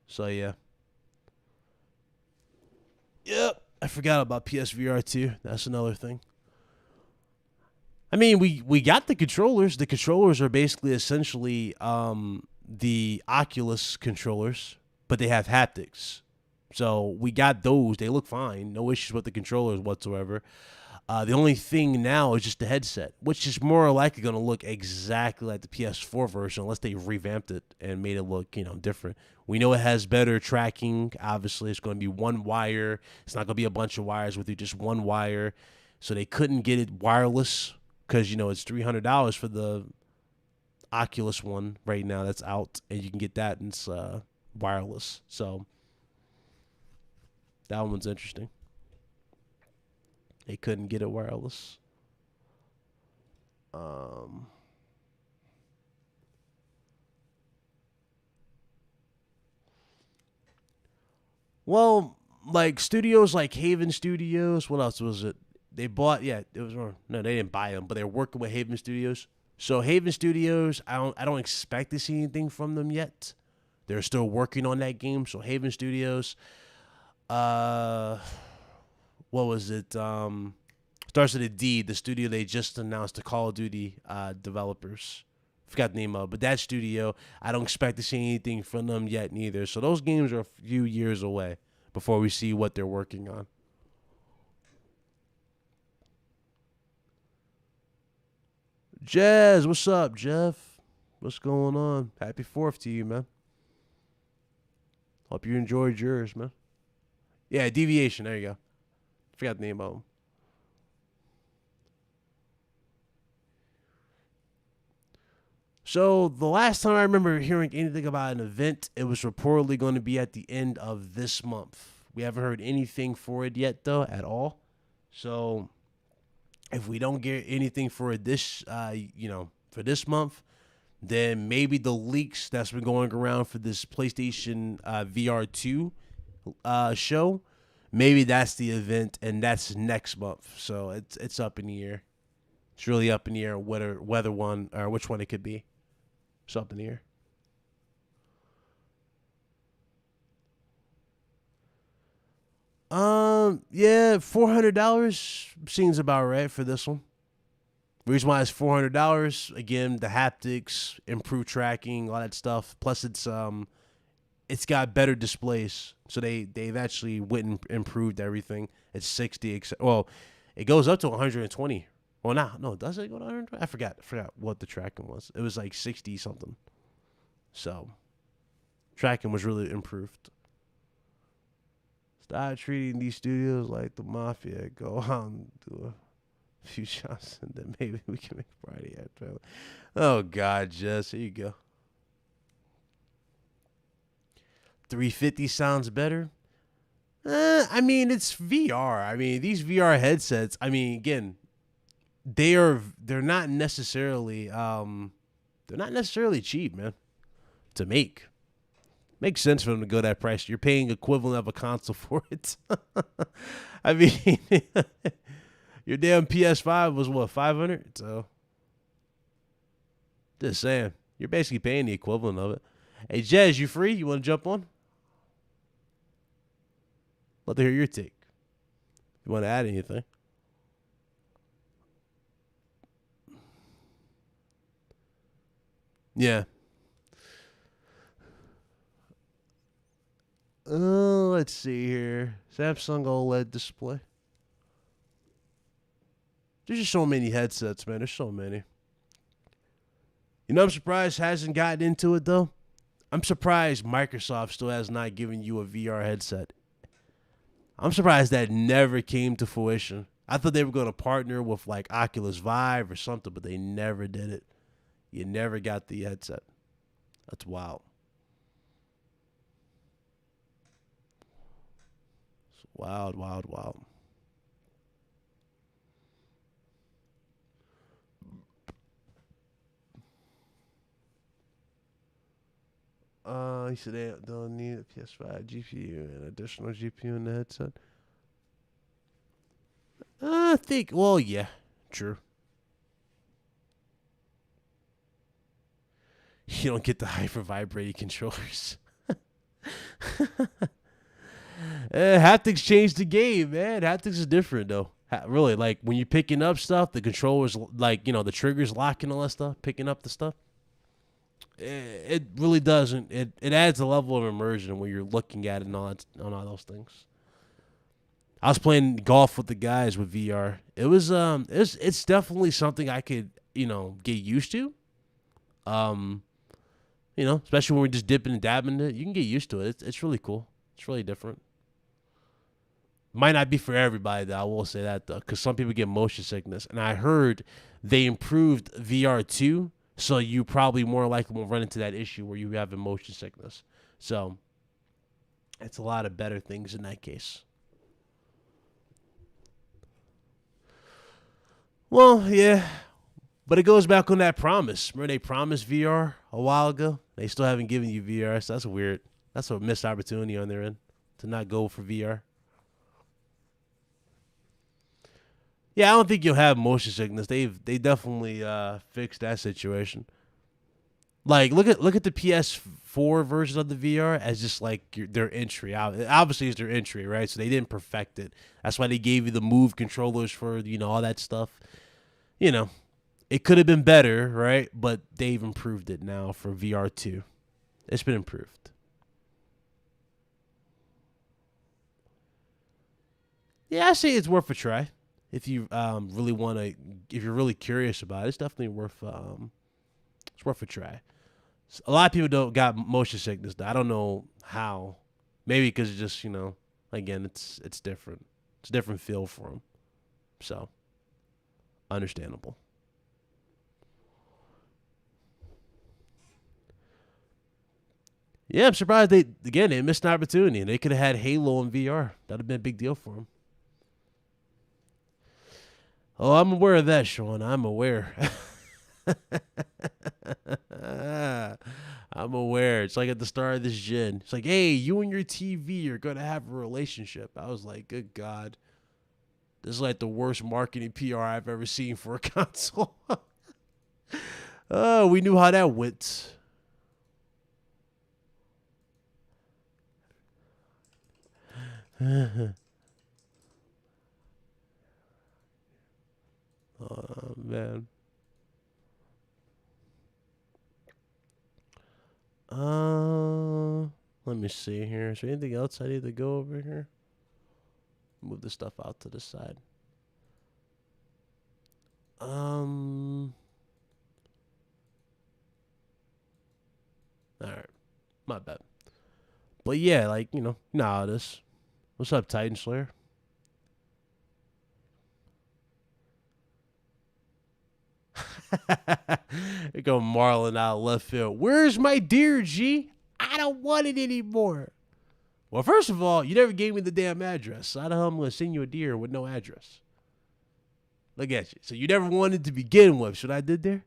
So yeah. Yep, I forgot about PSVR 2. That's another thing. I mean, we got the controllers. The controllers are basically essentially the Oculus controllers, but they have haptics. So we got those. They look fine. No issues with the controllers whatsoever. The only thing now is just the headset, which is more likely going to look exactly like the PS4 version unless they revamped it and made it look, different. We know it has better tracking. Obviously, it's going to be one wire. It's not going to be a bunch of wires with you, just one wire. So they couldn't get it wireless because it's $300 for the Oculus one right now that's out, and you can get that and it's wireless. So that one's interesting. They couldn't get it wireless. Well, like studios like Haven Studios. What else was it? They bought. Yeah, it was. No, they didn't buy them, but they're working with Haven Studios. So Haven Studios, I don't expect to see anything from them yet. They're still working on that game. So Haven Studios. What was it? Starts with a D. The studio they just announced, the Call of Duty developers. Forgot the name of it, but that studio, I don't expect to see anything from them yet neither. So those games are a few years away before we see what they're working on. Jazz, what's up, Jeff? What's going on? Happy 4th to you, man. Hope you enjoyed yours, man. Yeah, Deviation. There you go. Forgot the name of them. So the last time I remember hearing anything about an event, it was reportedly going to be at the end of this month. We haven't heard anything for it yet, though, at all. So if we don't get anything for it for this month, then maybe the leaks that's been going around for this PlayStation VR2 show, maybe that's the event, and that's next month. So it's up in the air. It's really up in the air whether one or which one it could be. It's up in the air. Yeah, $400 seems about right for this one. The reason why it's $400, again, the haptics, improved tracking, all that stuff. Plus, it's got better displays, so they've actually went and improved everything. It's 60. Well, it goes up to 120. Well, no, does it go to 120? I forgot what the tracking was. It was like 60 something. So, tracking was really improved. Stop treating these studios like the mafia. Go on, do a few shots, and then maybe we can make Friday after. Oh God, Jess, here you go. 350 sounds better. I mean, it's VR. I mean, these VR headsets. I mean, again, they're not necessarily cheap, man. To make. Makes sense for them to go that price. You're paying equivalent of a console for it. I mean, your damn PS5 was what, 500? So, just saying, you're basically paying the equivalent of it. Hey, Jez, you free? You want to jump on? Love to hear your take. If you want to add anything. Yeah. Let's see here. Samsung OLED display. There's just so many headsets, man. There's so many. I'm surprised hasn't gotten into it, though. I'm surprised Microsoft still has not given you a VR headset. I'm surprised that never came to fruition. I thought they were going to partner with like Oculus Vive or something, but they never did it. You never got the headset. That's wild. It's wild, wild, wild. He said they don't need a PS5 GPU and additional GPU in the headset. I think, well, yeah, true. You don't get the hyper vibrating controllers. Haptics changed the game, man. Haptics is different, though. Really, like, when you're picking up stuff, the controllers, like, the triggers locking all that stuff, picking up the stuff. It really doesn't. It adds a level of immersion when you're looking at it and all those things. I was playing golf with the guys with VR. It's definitely something I could, get used to. Especially when we're just dipping and dabbing it. You can get used to it. It's really cool. It's really different. Might not be for everybody, though. I will say that, though, because some people get motion sickness. And I heard they improved VR too, so you probably more likely won't run into that issue where you have motion sickness. So it's a lot of better things in that case. Well, yeah, but it goes back on that promise. Remember they promised VR a while ago? They still haven't given you VR, so that's weird. That's a missed opportunity on their end to not go for VR. Yeah, I don't think you'll have motion sickness. They definitely fixed that situation. Like look at the PS4 version of the VR as just like their entry. Obviously, it's their entry, right? So they didn't perfect it. That's why they gave you the Move controllers for all that stuff. You know, it could have been better, right? But they've improved it now for VR2. It's been improved. Yeah, I say it's worth a try if you really want to. If you're really curious about it, it's definitely worth. It's worth a try. A lot of people don't got motion sickness, though. I don't know how. Maybe because it's just again, it's different. It's a different feel for them. So, understandable. Yeah, I'm surprised they missed an opportunity and they could have had Halo in VR. That'd have been a big deal for them. Oh, I'm aware of that, Sean. I'm aware. I'm aware. It's like at the start of this gen. It's like, hey, you and your TV are gonna have a relationship. I was like, good God. This is like the worst marketing PR I've ever seen for a console. Oh, we knew how that went. Oh man. Let me see here. Is there anything else I need to go over here? Move the stuff out to the side. All right, my bad. But yeah, like nah, this. What's up, Titan Slayer? They go Marlon out left field. Where's my deer, G? I don't want it anymore. Well, first of all, you never gave me the damn address. So how the hell am I going to send you a deer with no address? Look at you. So you never wanted to begin with. Should I did there?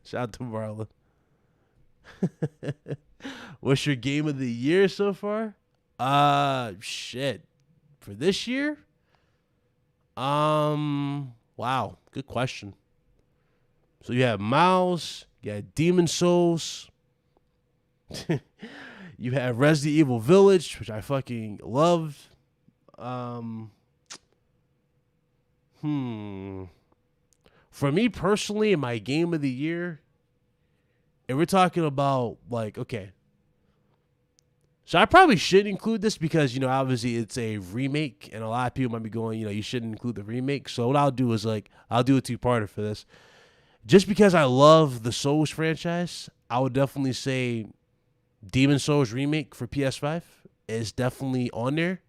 Shout out to Marlon. What's your game of the year so far? Shit. For this year? Wow. Good question. So you have Miles, you had Demon Souls, you have Resident Evil Village, which I fucking loved. For me personally, in my game of the year, and we're talking about like, okay. So I probably shouldn't include this because, obviously it's a remake and a lot of people might be going, you shouldn't include the remake. So what I'll do is I'll do a two-parter for this. Just because I love the Souls franchise, I would definitely say Demon Souls remake for PS5 is definitely on there.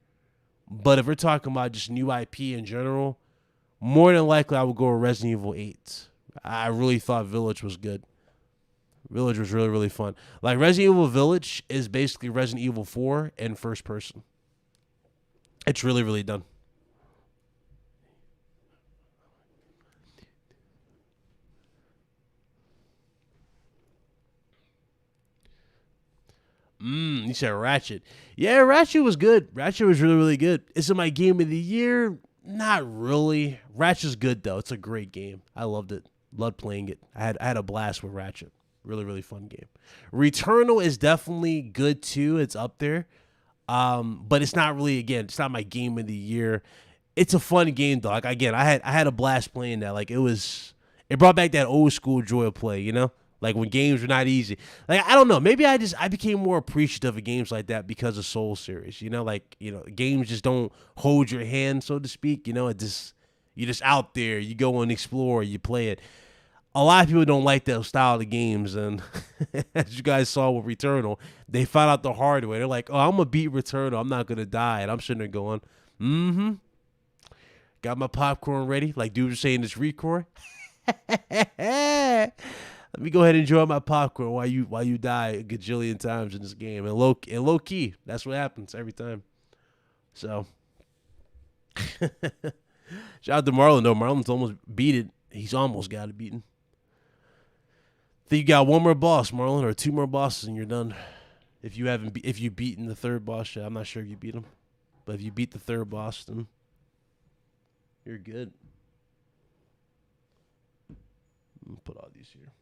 But if we're talking about just new IP in general, more than likely I would go with Resident Evil 8. I really thought Village was good. Village was really, really fun. Like Resident Evil Village is basically Resident Evil 4 in first person. It's really, really done. You said Ratchet. Yeah, Ratchet was good. Ratchet was really, really good. Is it my game of the year? Not really. Ratchet's good though. It's a great game. I loved it. Loved playing it. I had a blast with Ratchet. Really, really fun game. Returnal is definitely good too. It's up there. But it's not really, again, it's not my game of the year. It's a fun game though. Like again, I had a blast playing that. Like it brought back that old school joy of play, Like when games were not easy. Like I don't know, maybe I became more appreciative of games like that because of Soul series. Games just don't hold your hand, so to speak. You're just out there, you go and explore, you play it. a lot of people don't like that style of games, and as you guys saw with Returnal, they found out the hard way. They're like, "Oh, I'm gonna beat Returnal. I'm not gonna die," and I'm sitting there going, "Mm-hmm." Got my popcorn ready, like dude was saying, it's Recore. Let me go ahead and enjoy my popcorn while you die a gajillion times in this game, and low key, that's what happens every time. So, shout out to Marlon though. Marlon's almost beat it. He's almost got it beaten. Think you got one more boss, Marlon, or two more bosses, and you're done. If you've beaten the third boss, I'm not sure if you beat him, but if you beat the third boss, then you're good. I'll put all these here.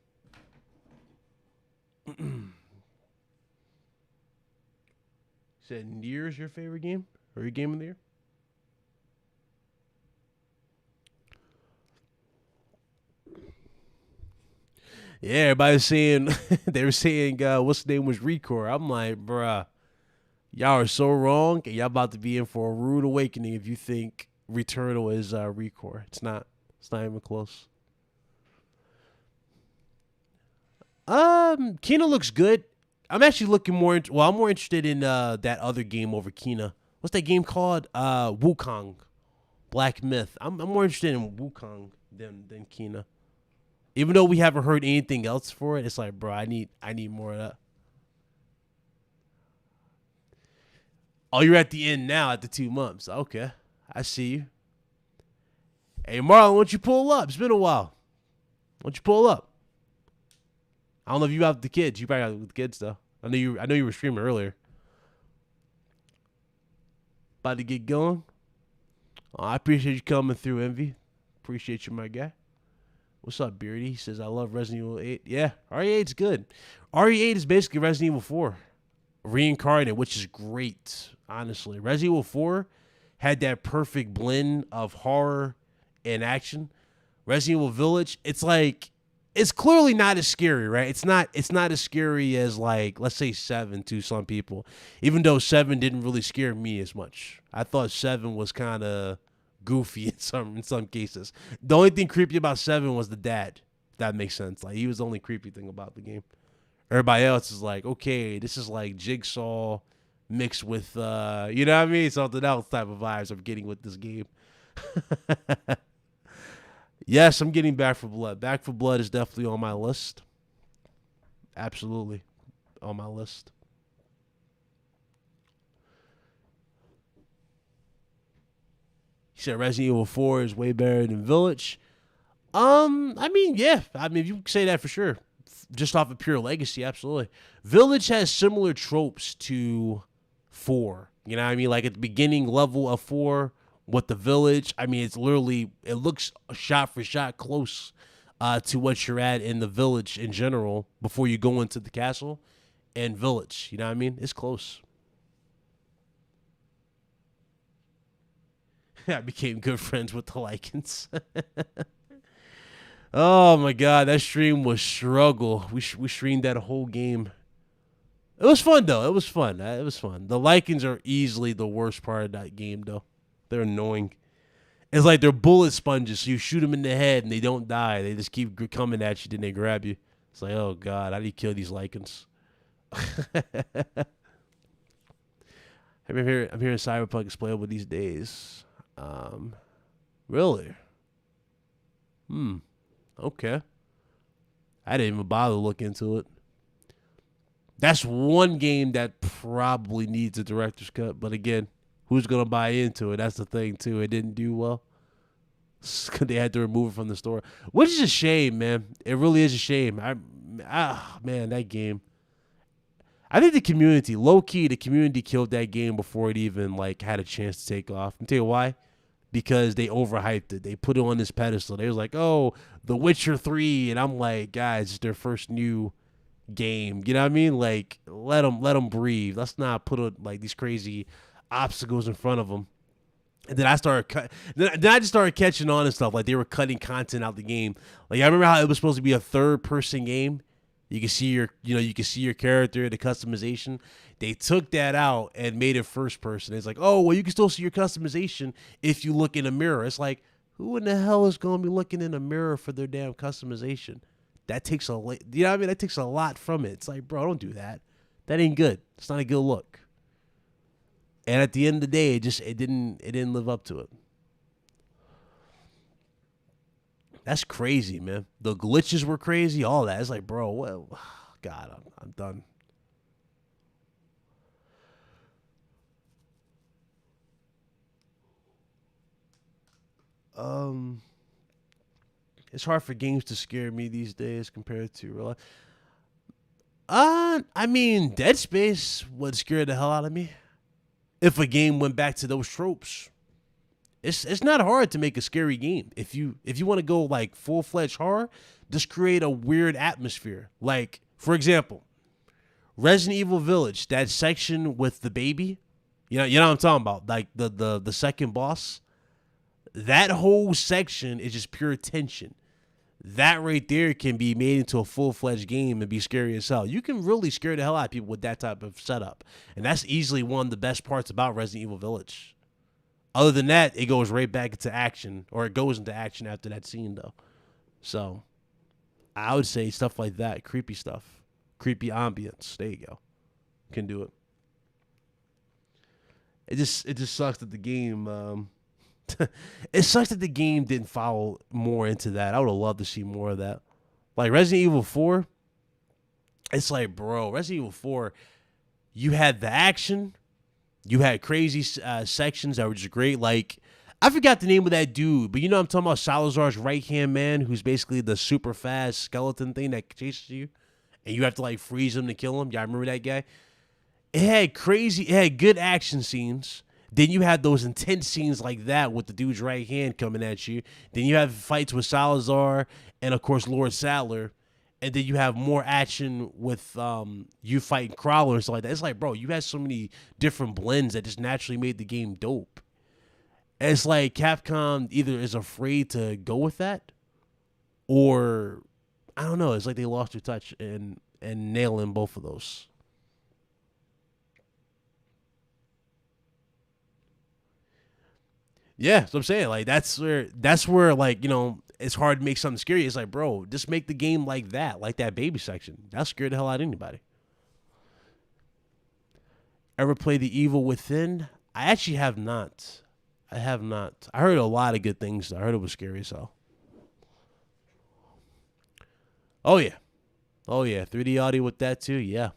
Said Nier is your favorite game or your game of the year? Yeah, everybody's saying they were saying what's the name was Recore. I'm like, bruh, y'all are so wrong, and y'all about to be in for a rude awakening if you think Returnal is Recore. It's not. It's not even close. Kena looks good. I'm actually looking more. I'm more interested in that other game over Kena. What's that game called? Wukong, Black Myth. I'm more interested in Wukong than Kena. Even though we haven't heard anything else for it, it's like, bro, I need more of that. Oh, you're at the end now at the 2 months. Okay, I see you. Hey, Marlon, why don't you pull up? It's been a while. Why don't you pull up? I don't know if you have the kids. You probably have the kids though. I know you were streaming earlier. About to get going. Oh, I appreciate you coming through, Envy. Appreciate you, my guy. What's up, Beardy? He says, I love Resident Evil 8. Yeah, RE8's good. RE8 is basically Resident Evil 4 reincarnated, which is great, honestly. Resident Evil 4 had that perfect blend of horror and action. Resident Evil Village, it's like, it's clearly not as scary, right? It's not as scary as, like, let's say 7 to some people. Even though 7 didn't really scare me as much. I thought 7 was kind of goofy in some cases. The only thing creepy about 7 was the dad. If that makes sense. Like, he was the only creepy thing about the game. Everybody else is like, okay, this is like Jigsaw mixed with you know what I mean? Something else type of vibes I'm getting with this game. Yes, I'm getting Back 4 Blood. Back 4 Blood is definitely on my list. Absolutely on my list. He said Resident Evil 4 is way better than Village. I mean, yeah. I mean, you can say that for sure. Just off of pure legacy, absolutely. Village has similar tropes to 4. You know what I mean? Like at the beginning level of 4 with the Village, I mean, it looks shot for shot close to what you're at in the Village in general before you go into the castle and Village. You know what I mean? It's close. I became good friends with the Lycans. Oh my god, that stream was struggle. We streamed that whole game. It was fun though. It was fun. The Lycans are easily the worst part of that game though. They're annoying. It's like they're bullet sponges. So you shoot them in the head and they don't die. They just keep coming at you. Then they grab you. It's like, oh god, how do you kill these Lycans? I'm hearing Cyberpunk is playable these days. Really? Okay. I didn't even bother to look into it. That's one game that probably needs a director's cut. But again, who's going to buy into it? That's the thing, too. It didn't do well. They had to remove it from the store. Which is a shame, man. It really is a shame. Man, that game. I think the community, low-key, the community killed that game before it even, like, had a chance to take off. I'll tell you why. Because they overhyped it. They put it on this pedestal. They was like, oh, The Witcher 3. And I'm like, guys, it's their first new game. You know what I mean? Like, let them breathe. Let's not put like these crazy obstacles in front of them. And then I just started catching on and stuff. Like, they were cutting content out the game. Like, I remember how it was supposed to be a third-person game. You can see your character, the customization. They took that out and made it first person. It's like, oh, well, you can still see your customization if you look in a mirror. It's like, Who in the hell is going to be looking in a mirror for their damn customization? That takes you know what I mean? That takes a lot from it. It's like, bro, don't do that. That ain't good. It's not a good look. And at the end of the day, it didn't live up to it. That's crazy, man. The glitches were crazy, all that. It's like, bro, what? God, I'm done. It's hard for games to scare me these days compared to real life. I mean, Dead Space would scare the hell out of me if a game went back to those tropes. It's not hard to make a scary game. If you want to go like full-fledged horror, just create a weird atmosphere. Like, for example, Resident Evil Village, that section with the baby, you know what I'm talking about, like the second boss. That whole section is just pure tension. That right there can be made into a full-fledged game and be scary as hell. You can really scare the hell out of people with that type of setup. And that's easily one of the best parts about Resident Evil Village. Other than that, it goes right back into action, or it goes into action after that scene, though. So, I would say stuff like that, creepy stuff, creepy ambience. There you go, can do it. It just sucks that the game. It sucks that the game didn't follow more into that. I would have loved to see more of that. Like Resident Evil 4, it's like, bro, Resident Evil 4, you had the action. You had crazy sections that were just great. Like, I forgot the name of that dude, but you know what I'm talking about? Salazar's right-hand man, who's basically the super fast skeleton thing that chases you. And you have to, like, freeze him to kill him. Y'all remember that guy? It had good action scenes. Then you had those intense scenes like that with the dude's right hand coming at you. Then you have fights with Salazar and, of course, Lord Sadler. And then you have more action with you fighting Crowler and stuff like that. It's like, bro, you had so many different blends that just naturally made the game dope. And it's like Capcom either is afraid to go with that, or I don't know. It's like they lost their touch and nailing both of those. Yeah, so I'm saying, like, that's where like, you know, it's hard to make something scary. It's like, bro, just make the game like that baby section. That scared the hell out of anybody. Ever play The Evil Within? I actually have not. I have not. I heard a lot of good things. I heard it was scary as hell. Oh yeah. Oh yeah. 3D audio with that too. Yeah.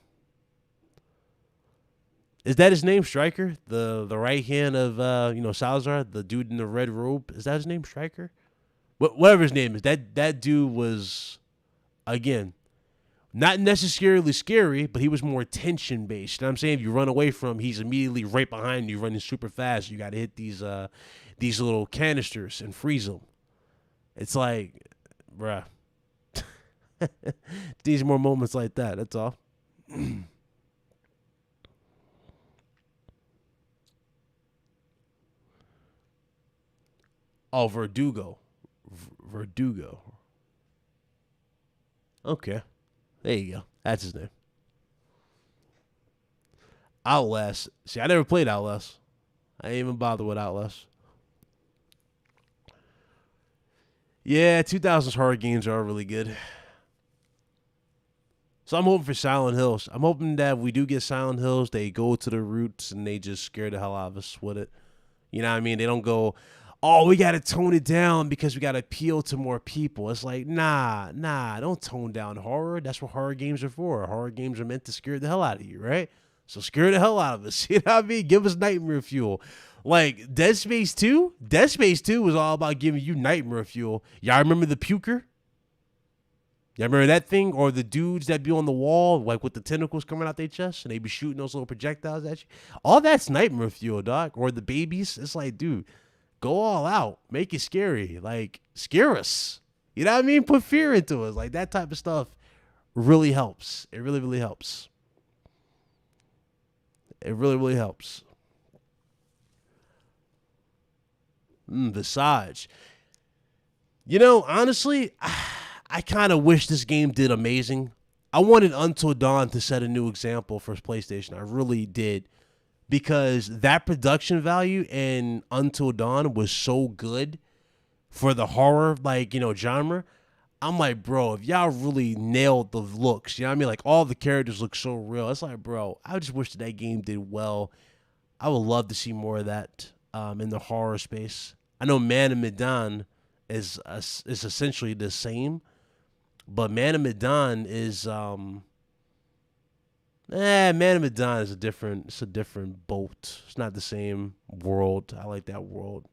Is that his name, Stryker? The right hand of Salazar, the dude in the red robe. Is that his name, Stryker? Whatever his name is. That dude was, again, not necessarily scary, but he was more tension based. You know what I'm saying? If you run away from him, he's immediately right behind you, running super fast. You got to hit these little canisters and freeze them. It's like, bruh. These more moments like that. That's all. Oh, Verdugo. Verdugo. Okay. There you go. That's his name. Outlast. See, I never played Outlast. I ain't even bothered with Outlast. Yeah, 2000s horror games are really good. So I'm hoping for Silent Hills. I'm hoping that if we do get Silent Hills, they go to the roots and they just scare the hell out of us with it. You know what I mean? They don't go, oh, we got to tone it down because we got to appeal to more people. It's like, nah, don't tone down horror. That's what horror games are for. Horror games are meant to scare the hell out of you, right? So scare the hell out of us. You know what I mean? Give us nightmare fuel. Like Dead Space 2? Dead Space 2 was all about giving you nightmare fuel. Y'all remember the puker? Y'all remember that thing? Or the dudes that be on the wall, like with the tentacles coming out their chest, and they be shooting those little projectiles at you? All that's nightmare fuel, dog. Or the babies. It's like, dude, go all out. Make it scary. Like, scare us. You know what I mean? Put fear into us. Like, that type of stuff really helps. It really, really helps. It really, really helps. Visage. You know, honestly, I kind of wish this game did amazing. I wanted Until Dawn to set a new example for PlayStation. I really did. Because that production value in Until Dawn was so good for the horror, like, genre. I'm like, bro, if y'all really nailed the looks, you know what I mean? Like, all the characters look so real. It's like, bro, I just wish that game did well. I would love to see more of that in the horror space. I know Man of Medan is essentially the same, but Man of Medan is Man of Medan is a different boat. It's not the same world. I like that world.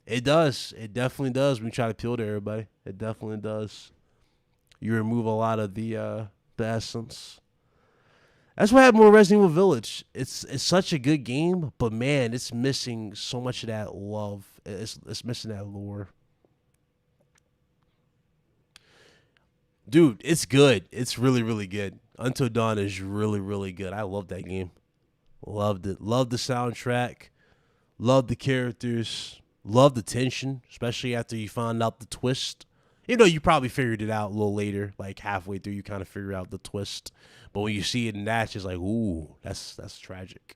It does. It definitely does when you try to appeal to everybody. It definitely does. You remove a lot of the essence. That's what happened with Resident Evil Village. It's such a good game, but man, it's missing so much of that love. It's missing that lore. Dude, it's good. It's really, really good. Until Dawn is really, really good. I love that game. Loved it. Loved the soundtrack. Loved the characters. Loved the tension, especially after you found out the twist. You probably figured it out a little later, like halfway through, you kind of figure out the twist. But when you see it in that, it's just like, ooh, that's tragic.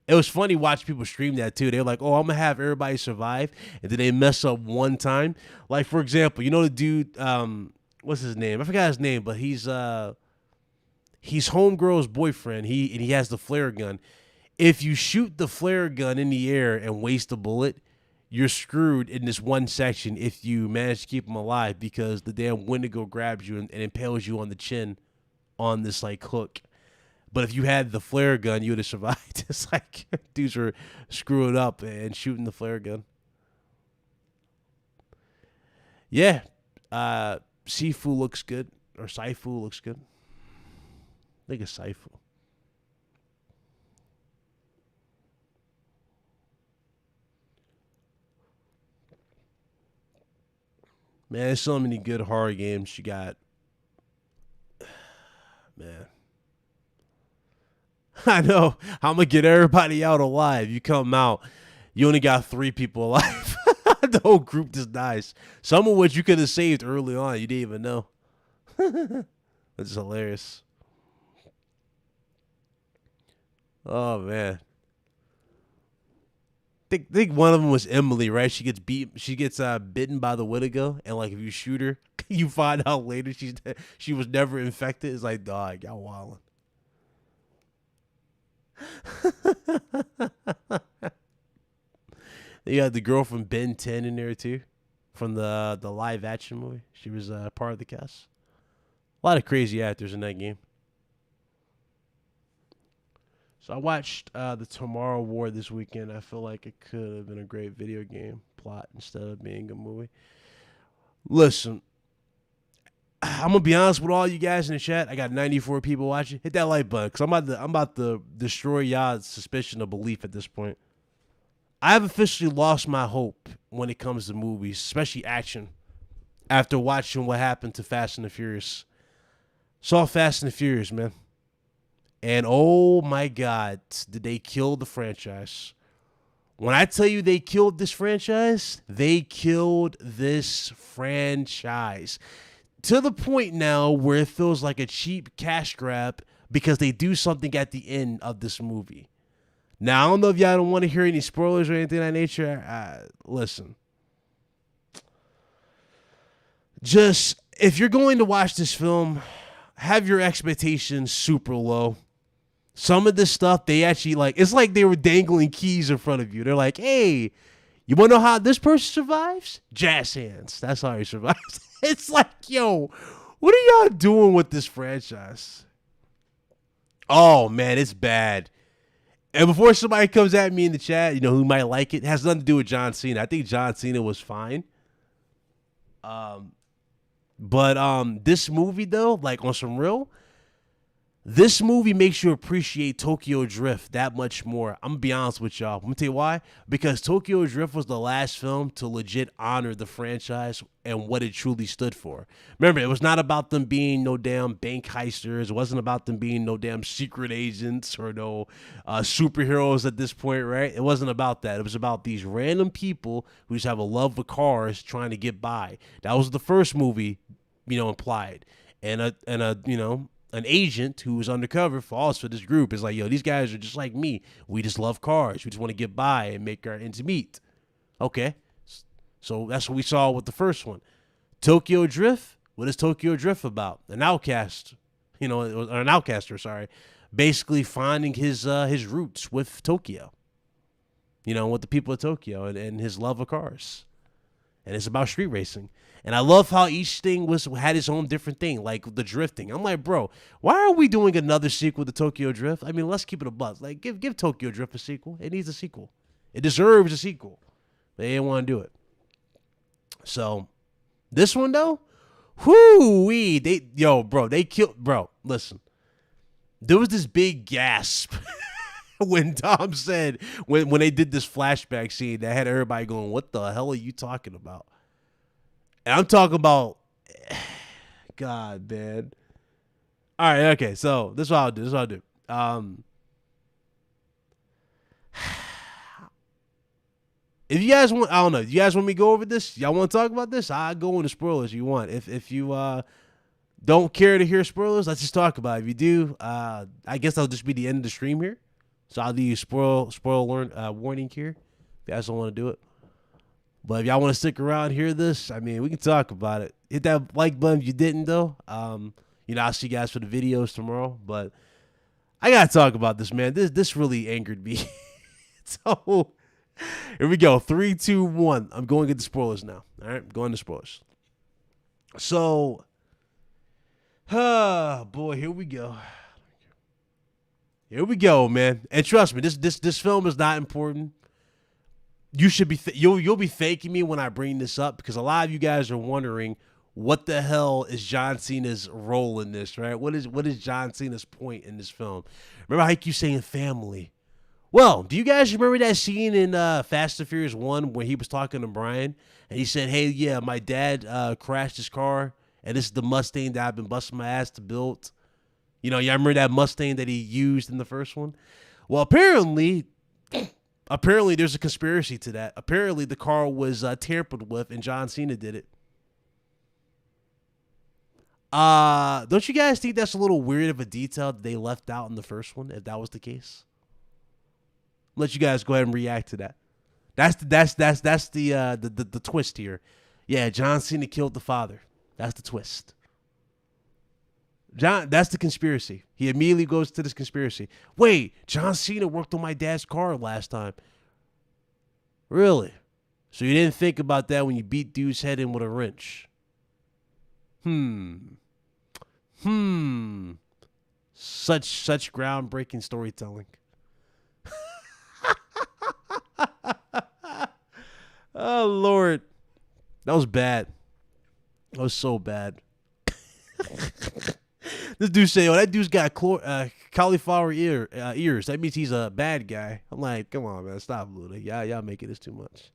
It was funny watching people stream that too. They're like, oh, I'm gonna have everybody survive, and then they mess up one time. Like, for example, the dude, what's his name? I forgot his name, but he's homegirl's boyfriend. He has the flare gun. If you shoot the flare gun in the air and waste a bullet, you're screwed in this one section if you manage to keep him alive, because the damn Wendigo grabs you and impales you on the chin on this like hook. But if you had the flare gun, you would have survived. It's like dudes were screwing up and shooting the flare gun. Yeah. Sifu looks good. Or Saifu looks good. I think it's Saifu. Man, there's so many good horror games you got. Man. I know. I'm going to get everybody out alive. You come out, you only got 3 people alive. The whole group just dies. Some of which you could have saved early on. You didn't even know. That's hilarious. Oh, man. Think one of them was Emily, right? She gets bitten by the Wendigo, and like if you shoot her, you find out later she was never infected. It's like, dog, y'all wildin'. You got the girl from Ben 10 in there too, from the live action movie. She was part of the cast. A lot of crazy actors in that game. So I watched the Tomorrow War this weekend. I feel like it could have been a great video game plot instead of being a movie. Listen, I'm gonna be honest with all you guys in the chat. I got 94 people watching. Hit that like button, because I'm about to destroy y'all's suspicion of belief at this point. I've officially lost my hope when it comes to movies, especially action, after watching what happened to Fast and the Furious. Saw Fast and the Furious, man. And oh my God, did they kill the franchise? When I tell you they killed this franchise, they killed this franchise. To the point now where it feels like a cheap cash grab because they do something at the end of this movie. Now, I don't know if y'all don't want to hear any spoilers or anything of that nature. Listen. Just, if you're going to watch this film, have your expectations super low. Some of this stuff, they actually it's like they were dangling keys in front of you. They're like, hey, you want to know how this person survives? Jazz hands. That's how he survives. It's like, yo, what are y'all doing with this franchise? Oh, man, it's bad. And before somebody comes at me in the chat, who might like it has nothing to do with John Cena. I think John Cena was fine. But this movie, though, like on some real, this movie makes you appreciate Tokyo Drift that much more. I'm going to be honest with y'all. I'm going to tell you why. Because Tokyo Drift was the last film to legit honor the franchise and what it truly stood for. Remember, it was not about them being no damn bank heisters. It wasn't about them being no damn secret agents or no superheroes at this point, right? It wasn't about that. It was about these random people who just have a love for cars trying to get by. That was the first movie, implied. And a an agent who was undercover falls for this group. Is like, yo, these guys are just like me. We just love cars. We just want to get by and make our ends meet. Okay. So that's what we saw with the first one. Tokyo Drift. What is Tokyo Drift about? An outcast, or an outcaster, sorry. Basically finding his roots with Tokyo. With the people of Tokyo and his love of cars. And it's about street racing. And I love how each thing had its own different thing, like the drifting. I'm like, bro, why are we doing another sequel to Tokyo Drift? I mean, let's keep it a buzz. Like, give Tokyo Drift a sequel. It needs a sequel. It deserves a sequel. They didn't want to do it. So, this one, though, they killed, bro, listen. There was this big gasp when Tom said, when they did this flashback scene that had everybody going, what the hell are you talking about? And I'm talking about, God, man. All right, okay, so this is what I'll do. If you guys want, I don't know, you guys want me to go over this? Y'all want to talk about this? I'll go into spoilers if you want. If you don't care to hear spoilers, let's just talk about it. If you do, I guess that'll just be the end of the stream here. So I'll do you spoil warning here if you guys don't want to do it. But if y'all want to stick around, hear this, I mean, we can talk about it. Hit that like button if you didn't, though. I'll see you guys for the videos tomorrow. But I got to talk about this, man. This really angered me. So, here we go. 3, 2, 1. I'm going to get the spoilers now. All right? I'm going to spoilers. So, boy, here we go. Here we go, man. And trust me, this film is not important. You should be you'll be thanking me when I bring this up, because a lot of you guys are wondering what the hell is John Cena's role in this, right? What is John Cena's point in this film? Remember how I keep saying family? Well, do you guys remember that scene in Fast and Furious 1 where he was talking to Brian and he said, "Hey, yeah, my dad crashed his car and this is the Mustang that I've been busting my ass to build." Y'all remember that Mustang that he used in the first one? Well, apparently there's a conspiracy to that. Apparently the car was tampered with and John Cena did it. Don't you guys think that's a little weird of a detail that they left out in the first one, if that was the case? Let you guys go ahead and react to that. That's the twist here. Yeah, John Cena killed the father. That's the twist. That's the conspiracy. He immediately goes to this conspiracy. Wait, John Cena worked on my dad's car last time. Really? So you didn't think about that when you beat dude's head in with a wrench? Such groundbreaking storytelling. Oh, Lord. That was bad. That was so bad. This dude say, that dude's got cauliflower ears. That means he's a bad guy. I'm like, come on, man. Stop, Luda. Y'all making this too much.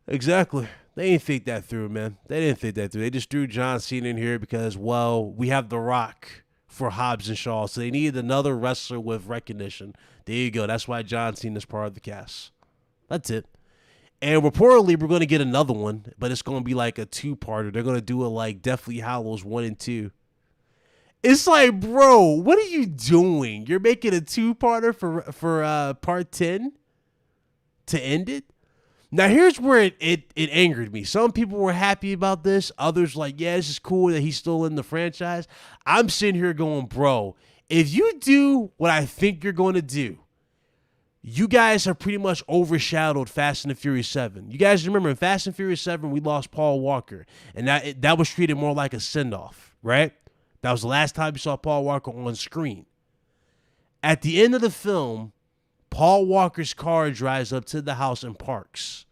Exactly. They didn't think that through, man. They didn't think that through. They just threw John Cena in here because, well, we have The Rock for Hobbs and Shaw, so they needed another wrestler with recognition. There you go. That's why John Cena's part of the cast. That's it. And reportedly, we're going to get another one, but it's going to be like a two-parter. They're going to do it like Deathly Hallows 1 and 2. It's like, bro, what are you doing? You're making a two-parter for part 10 to end it? Now, here's where it angered me. Some people were happy about this. Others like, yeah, this is cool that he's still in the franchise. I'm sitting here going, bro, if you do what I think you're going to do, you guys have pretty much overshadowed Fast and the Furious 7. You guys remember in Fast and Furious 7, we lost Paul Walker, and that was treated more like a send-off, right? That was the last time you saw Paul Walker on screen. At the end of the film, Paul Walker's car drives up to the house and parks.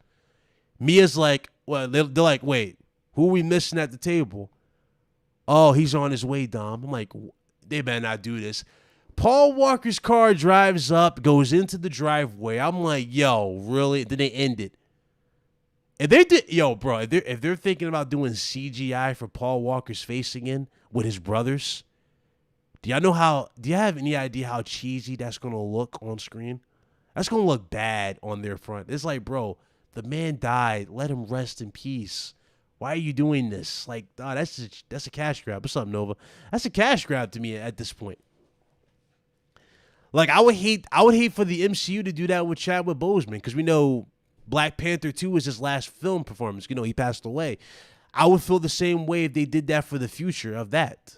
Mia's like, well, they're like, wait, who are we missing at the table? Oh, he's on his way, Dom. I'm like, they better not do this. Paul Walker's car drives up, goes into the driveway. I'm like, yo, really? Then they end it. If they did, if they're thinking about doing CGI for Paul Walker's face again with his brothers, do you have any idea how cheesy that's going to look on screen? That's going to look bad on their front. It's like, bro, the man died. Let him rest in peace. Why are you doing this? Like, oh, that's a cash grab. What's up, Nova? That's a cash grab to me at this point. Like, I would hate for the MCU to do that with Chadwick Boseman, because we know Black Panther 2 was his last film performance. You know, he passed away. I would feel the same way if they did that for the future of that.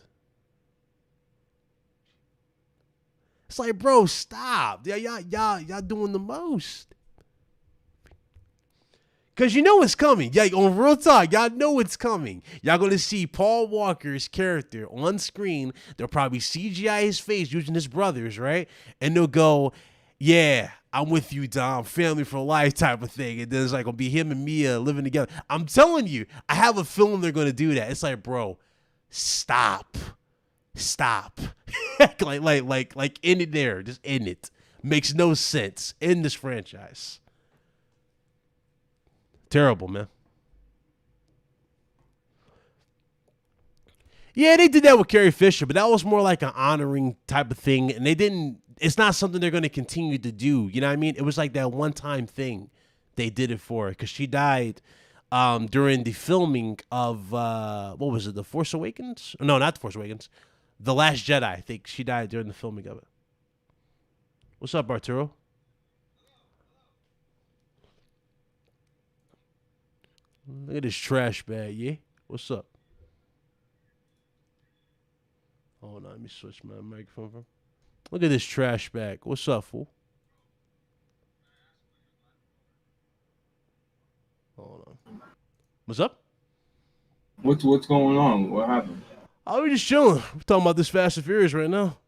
It's like, bro, stop. Y'all doing the most. Because you know it's coming. Yeah, on real talk, y'all know it's coming. Y'all going to see Paul Walker's character on screen. They'll probably CGI his face using his brothers, right? And they'll go, yeah, I'm with you, Dom. Family for life type of thing. And then it's like going to be him and Mia living together. I'm telling you, I have a feeling they're going to do that. It's like, bro, stop. like end it there. Just end it. Makes no sense. End this franchise. Terrible, man. Yeah, they did that with Carrie Fisher, but that was more like an honoring type of thing. And it's not something they're going to continue to do. You know what I mean? It was like that one-time thing they did it for, because she died during the filming of, what was it, The Force Awakens? No, not The Force Awakens. The Last Jedi. I think she died during the filming of it. What's up, Arturo? Look at this trash bag, yeah? What's up? Hold on, let me switch my microphone from. Look at this trash bag. What's up, fool? Hold on. What's up? What's going on? What happened? Oh, we're just chilling. We're talking about this Fast and Furious right now.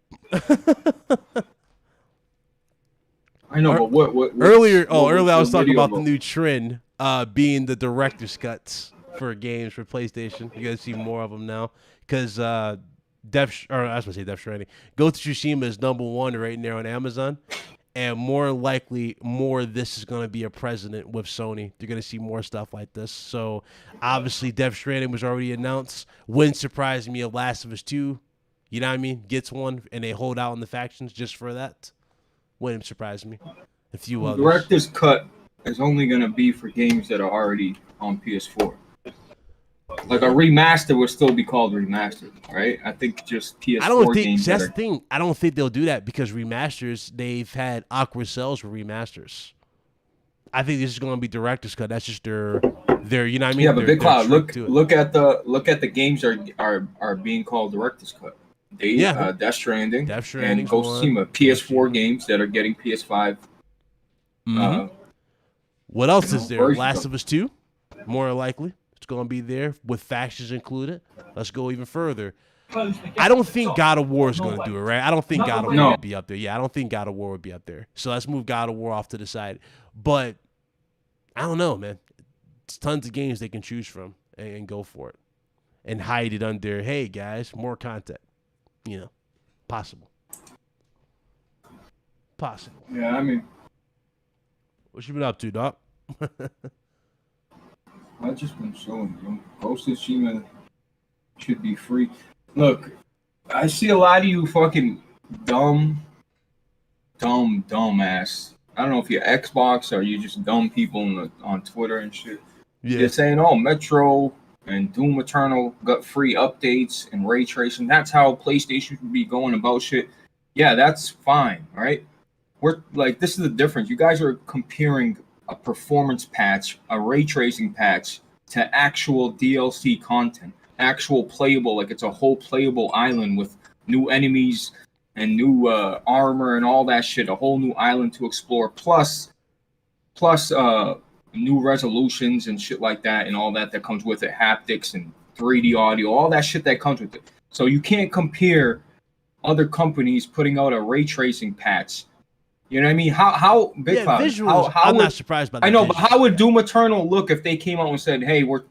I know, but what earlier I was talking about the new trend being the director's cuts for games for PlayStation. You guys see more of them now, because Death Stranding. Ghost of Tsushima is #1 right now on Amazon, and more likely, this is going to be a precedent with Sony. They're going to see more stuff like this. So obviously, Death Stranding was already announced. Wouldn't surprise me if Last of Us 2, you know what I mean, gets one, and they hold out on the factions just for that. Wouldn't surprise me. A few others. Director's cut is only going to be for games that are already on PS4. Like a remaster would still be called remastered, right? I think just PS4 games. That's the thing. I don't think they'll do that, because remasters, they've had awkward sales for remasters. I think this is going to be director's cut. That's just their you know what I mean? Yeah, but Big Cloud, look at the games are being called director's cut. Death Stranding and Ghost of Tsushima, PS4 games that are getting PS5. What else is there? Last of Us 2, more likely. It's going to be there with factions included. Let's go even further. I don't think God of War is going to do it, right? I don't think God of War would be up there. Yeah, I don't think God of War would be up there. So let's move God of War off to the side. But I don't know, man. It's tons of games they can choose from and go for it. And hide it under, hey, guys, more content. You know, possible. Yeah, I mean, what you been up to, Doc? I've just been showing you. Ghost of Tsushima should be free. Look, I see a lot of you fucking dumbass. I don't know if you're Xbox or you just dumb people on Twitter and shit. Yeah. They're saying, oh, Metro and Doom Eternal got free updates and ray tracing. That's how PlayStation should be going about shit. Yeah, that's fine, right? We're like, this is the difference. You guys are comparing a performance patch, a ray tracing patch, to actual DLC content, actual playable, like it's a whole playable island with new enemies and new armor and all that shit, a whole new island to explore, plus new resolutions and shit like that, and all that comes with it, haptics and 3D audio, all that shit that comes with it. So you can't compare other companies putting out a ray tracing patch. You know what I mean? How Big Cloud? Visuals, I'm not surprised by that. I know, but how would Doom Eternal look if they came out and said, "Hey, we're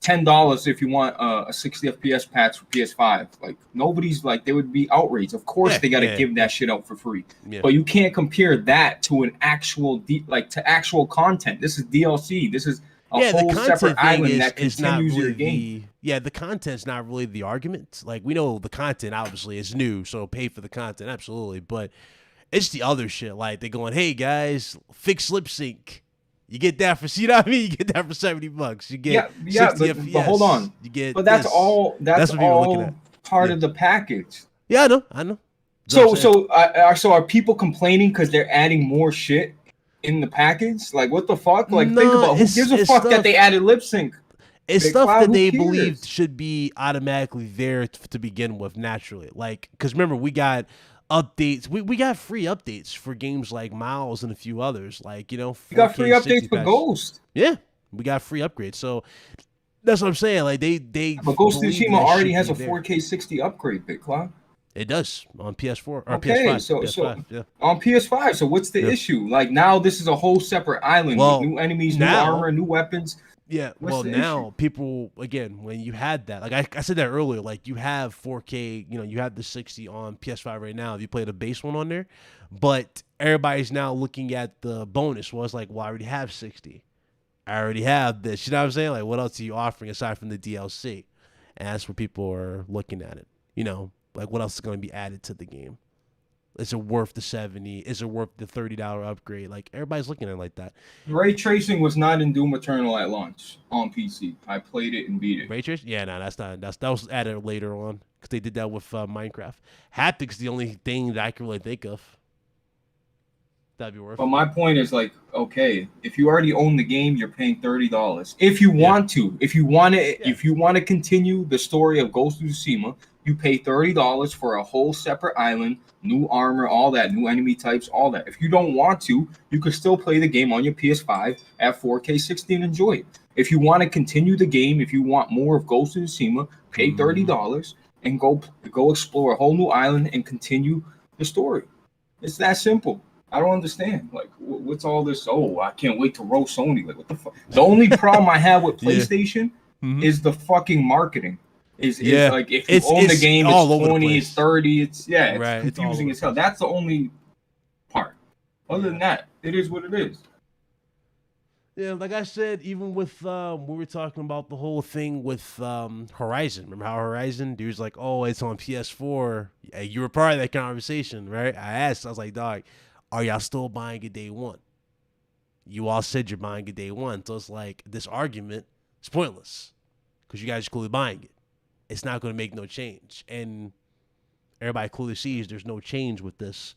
$10 if you want a 60 FPS patch for PS5"? Like nobody's like, they would be outraged. Of course, they got to give that shit out for free. Yeah. But you can't compare that to an actual to actual content. This is DLC. This is a whole separate island that continues your game. The content's not really the argument. Like we know the content obviously is new, so pay for the content, absolutely. But it's the other shit. Like they're going, hey guys, fix lip sync. You get that for, you know what I mean? You get that for $70. You get 60 FPS. But hold on. You get but that's all. That's what people are looking at. Part of the package. Yeah, I know. So are people complaining because they're adding more shit in the package? Like, what the fuck? Like, think about who gives a fuck that they added lip sync? It's stuff that they believed should be automatically there to begin with naturally. Like, because remember, we got updates. We got free updates for games like Miles and a few others. Like, you know, we got free updates for Ghost. Yeah, we got free upgrades. So that's what I'm saying. Like, they but Ghost of Tsushima already has a 4K 60 upgrade, Big Cloud. It does on PS4 or okay, PS5. PS5, yeah. On PS5. So what's the issue? Like, now this is a whole separate island with new enemies, new armor, new weapons. Yeah, well, now people, again, when you had that, like I said that earlier, like you have 4K, you know, you have the 60 on PS5 right now if you play the base one on there, but everybody's now looking at the bonus. Well, it's like, well, I already have 60. I already have this. You know what I'm saying? Like, what else are you offering aside from the DLC? And that's where people are looking at it. You know, like what else is going to be added to the game? Is it worth the 70? Is it worth the $30 upgrade? Like, everybody's looking at it like that. Ray tracing was not in Doom Eternal at launch on PC. I played it and beat it. Ray tracing? Yeah, no, that's not. That was added later on because they did that with Minecraft. Haptic's the only thing that I can really think of. That'd be worth. But my point is, like, okay, if you already own the game, you're paying $30. If you want to, if you want to continue the story of Ghost of Tsushima, you pay $30 for a whole separate island, new armor, all that, new enemy types, all that. If you don't want to, you could still play the game on your PS5 at 4K 60 and enjoy it. If you want to continue the game, if you want more of Ghost of Tsushima, pay $30 and go explore a whole new island and continue the story. It's that simple. I don't understand. Like, what's all this? Oh, I can't wait to roast Sony. Like, what the fuck? The only problem I have with PlayStation is the fucking marketing. Is like, if you own the game, it's 20, it's 30, it's confusing as hell. That's the only part. Other than that, it is what it is. Yeah, like I said, even with we were talking about the whole thing with Horizon. Remember how Horizon? Dude's like, oh, it's on PS4. Yeah, you were part of that conversation, right? I was like, dog, are y'all still buying it day one? You all said you're buying it day one. So it's like, this argument is pointless because you guys are clearly buying it. It's not going to make no change. And everybody clearly sees there's no change with this,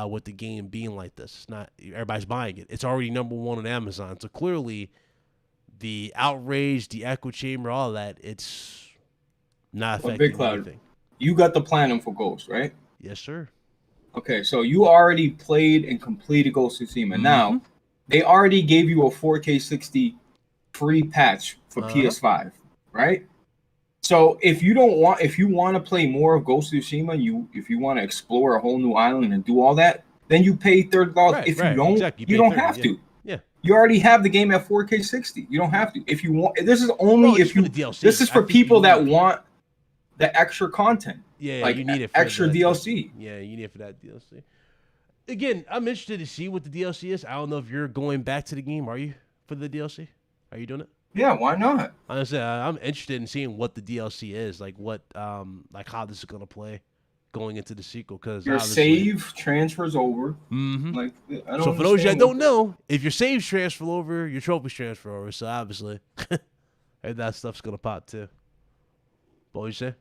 with the game being like this. It's not, everybody's buying it. It's already number one on Amazon. So clearly the outrage, the echo chamber, all that, it's not affecting anything. You got the platinum for Ghost, right? Yes, sir. Okay, so you already played and completed Ghost of Tsushima. Now, they already gave you a 4K 60 free patch for PS5, right? So if you want to play more of Ghost of Tsushima, if you want to explore a whole new island and do all that, then you pay $30. If you don't, you don't have to. Yeah. You already have the game at 4K 60. You don't have to. If you want, this is only if you. This is for people that want the extra content. Yeah, like you need it for extra DLC. Yeah, you need it for that DLC. Again, I'm interested to see what the DLC is. I don't know if you're going back to the game. Are you for the DLC? Are you doing it? Yeah, why not? Honestly, I'm interested in seeing what the DLC is, like what, like how this is gonna play going into the sequel. Because your save transfers over. Like, so for those that don't know, if your saves transfer over, your trophies transfer over. So obviously, and that stuff's gonna pop too. What you say?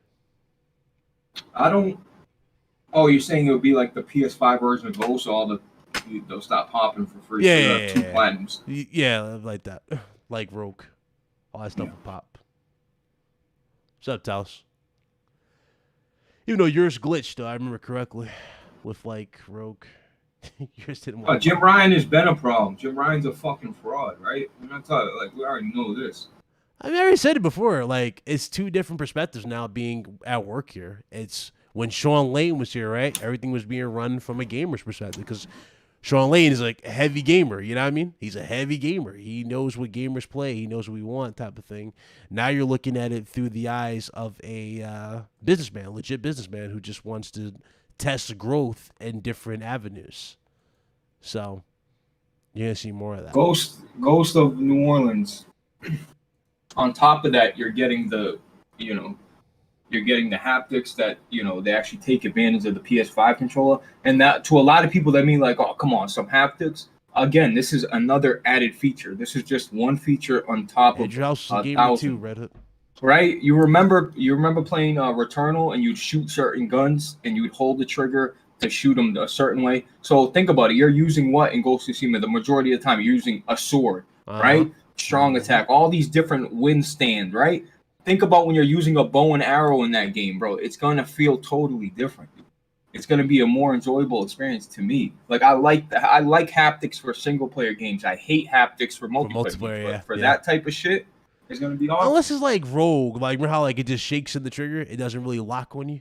I don't. Oh, you're saying it'll be like the PS5 version of Ghost, so they'll stop popping for free. Yeah, two platinums. Yeah, like that, like Rogue. All that stuff will pop. What's up, Taos? Even though yours glitched, though, I remember correctly, with like Rogue. Yours didn't work. Jim Ryan has been a problem. Jim Ryan's a fucking fraud, right? I'm not talking like we already know this. I mean, I already said it before. Like, it's two different perspectives now being at work here. It's when Sean Lane was here, right? Everything was being run from a gamer's perspective because Sean Lane is like a heavy gamer, you know what I mean? He's a heavy gamer. He knows what gamers play. He knows what we want type of thing. Now you're looking at it through the eyes of a businessman, legit businessman who just wants to test growth in different avenues. So you're going to see more of that. Ghost of New Orleans. On top of that, you're getting the haptics that, they actually take advantage of the PS5 controller. And that, to a lot of people, that mean like, oh, come on, some haptics. again, this is another added feature. This is just one feature on top of a gamer too, Red Hood. Right? You remember playing Returnal, and you'd shoot certain guns and you'd hold the trigger to shoot them a certain way. So think about it. You're using what in Ghost of Tsushima? The majority of the time, you're using a sword, right? Strong attack, all these different wind stand, right? Think about when you're using a bow and arrow in that game, bro. It's gonna feel totally different. It's gonna be a more enjoyable experience to me. Like I like haptics for single player games. I hate haptics for multiplayer games. But for that type of shit, it's gonna be awesome. Unless it's like Rogue, like remember how like it just shakes in the trigger, it doesn't really lock on you.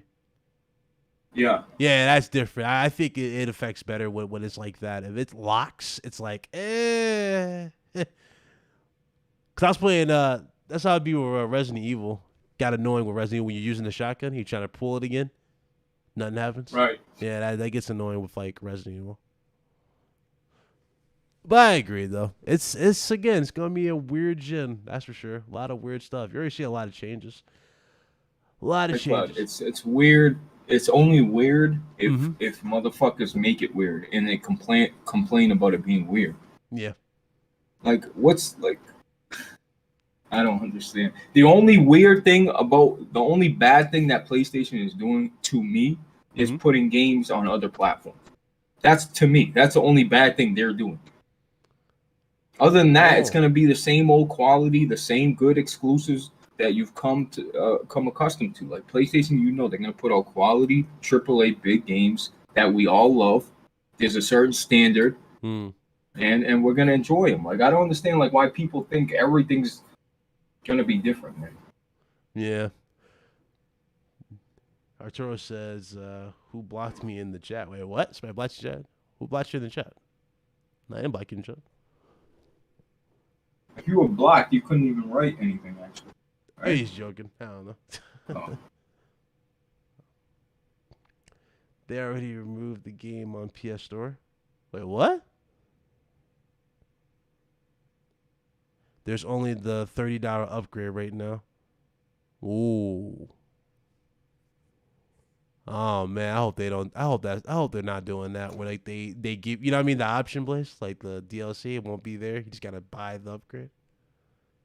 Yeah, that's different. I think it affects better when it's like that. If it locks, it's like Cause I was playing. That's how it'd be with Resident Evil. Got annoying with Resident Evil when you're using the shotgun. You're trying to pull it again, nothing happens. Right. Yeah, that gets annoying with like Resident Evil. But I agree though. It's gonna be a weird gen, that's for sure. A lot of weird stuff. You already see a lot of changes. It's weird. It's only weird if motherfuckers make it weird and they complain about it being weird. Yeah. Like what's like? I don't understand. The only bad thing that PlayStation is doing to me is putting games on other platforms. That's to me. That's the only bad thing they're doing. Other than that, it's gonna be the same old quality, the same good exclusives that you've come accustomed to. Like PlayStation, they're gonna put out quality AAA big games that we all love. There's a certain standard, and we're gonna enjoy them. Like I don't understand like why people think everything's gonna be different, man. Yeah. Arturo says, "Who blocked me in the chat?" Wait, what? Somebody blocked you in the chat? Who blocked you in the chat? No, I didn't block you in the chat. If you were blocked, you couldn't even write anything, actually. Right? He's joking. I don't know. Oh. They already removed the game on PS Store. Wait, what? There's only the $30 upgrade right now. Ooh. Oh man, I hope they don't. I hope they're not doing that. Where like they give, you know what I mean, the option place, like the DLC, it won't be there. You just gotta buy the upgrade.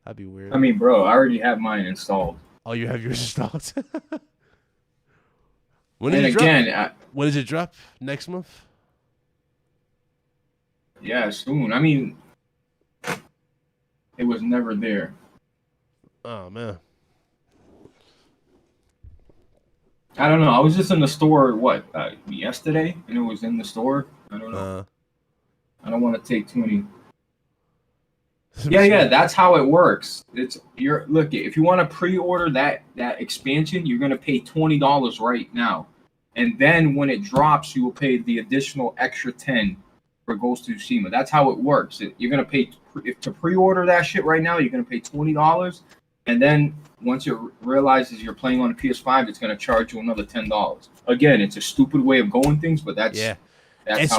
That'd be weird. I mean, bro, I already have mine installed. Oh, you have yours installed. When does it drop? Next month? Yeah, soon. I mean, it was never there. Oh man. I don't know. I was just in the store, yesterday? And it was in the store? I don't know. I don't want to take too many. Yeah, that's how it works. If you want to pre-order that expansion, you're going to pay $20 right now. And then when it drops, you will pay the additional extra $10 for Ghost of Tsushima. That's how it works. You're going to pay to pre-order that shit right now, you're going to pay $20. And then once it realizes you're playing on a PS5, it's going to charge you another $10. Again, it's a stupid way of going things, but that's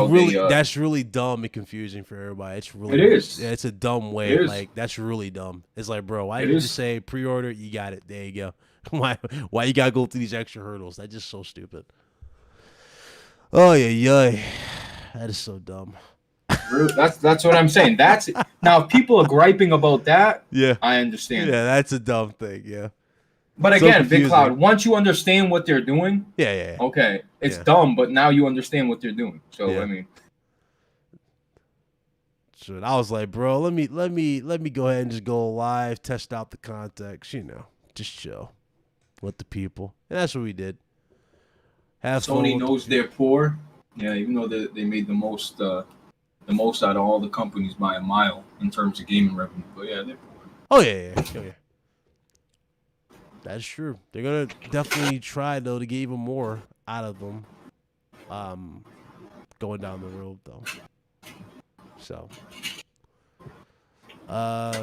really dumb and confusing for everybody. It is. Yeah, it's a dumb way. Like that's really dumb. It's like, bro, why you just say pre-order? You got it. There you go. Why you gotta go through these extra hurdles? That's just so stupid. Oh yeah. That is so dumb. That's what I'm saying. Now if people are griping about that, yeah, I understand. Yeah, that's a dumb thing. Yeah. But again, Big Cloud, once you understand what they're doing, yeah. Okay, it's dumb, but now you understand what they're doing. So I mean, so I was like, bro, let me go ahead and just go live, test out the context, just chill with the people, and that's what we did. Sony knows they're poor, even though they made the most out of all the companies by a mile in terms of gaming revenue. But yeah, they're poor. Oh yeah. That's true. They're gonna definitely try though to get even more out of them, going down the road though. So,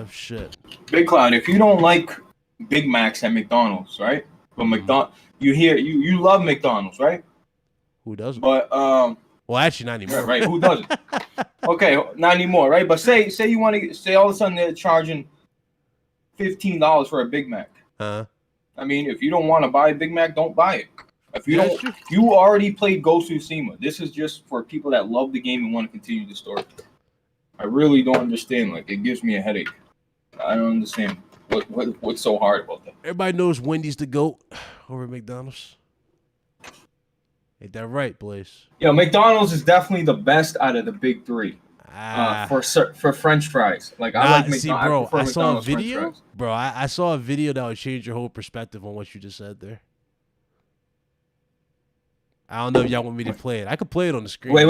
shit. Big Cloud, if you don't like Big Macs at McDonald's, right? But you love McDonald's, right? Who doesn't? But well, actually, not anymore. Right? Who doesn't? Okay, not anymore, right? But say you want to say all of a sudden they're charging $15 for a Big Mac. I mean, if you don't want to buy a Big Mac, don't buy it. If you you already played Ghost of Tsushima. This is just for people that love the game and want to continue the story. I really don't understand. Like, it gives me a headache. I don't understand what's so hard about that. Everybody knows Wendy's the GOAT over at McDonald's. Ain't that right, Blaze? Yeah, McDonald's is definitely the best out of the big three. For French fries. Like, I like McDonald's. See, bro, I saw a French video. fries. Bro, I saw a video that would change your whole perspective on what you just said there. I don't know if y'all want me to play it. I could play it on the screen. Wait.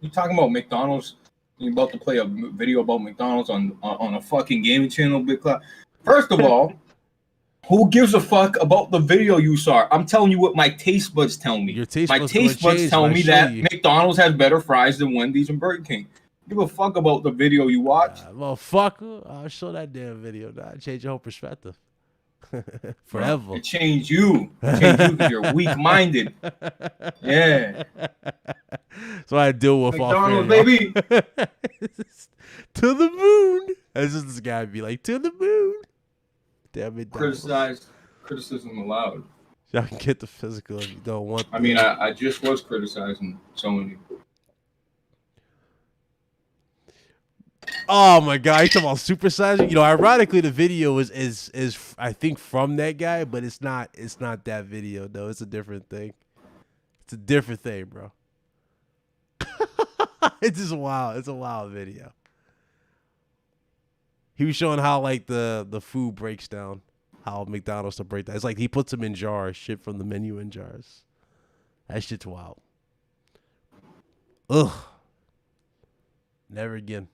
You talking about McDonald's? You about to play a video about McDonald's on a fucking gaming channel, Big Cloud? First of all, who gives a fuck about the video you saw? I'm telling you what my taste buds tell me. My taste buds tell me that McDonald's has better fries than Wendy's and Burger King. Give a fuck about the video you watch. Motherfucker, I'll show that damn video. Nah, change your whole perspective. Forever. It changed you. It changed you because you're weak-minded. Yeah. So I deal with McDonald's, baby. To the moon. That's just this guy be like, to the moon. Damn it. Criticism allowed. Y'all can get the physical if you don't want. I mean, I just was criticizing Sony. Oh my god, you talking about supersizing? You know, ironically, the video is I think from that guy, but it's not that video though. It's a different thing. It's a different thing, bro. It's just wild. It's a wild video. He was showing how like the food breaks down, how McDonald's to break down. It's like he puts them in jars, shit from the menu in jars. That shit's wild. Ugh. Never again.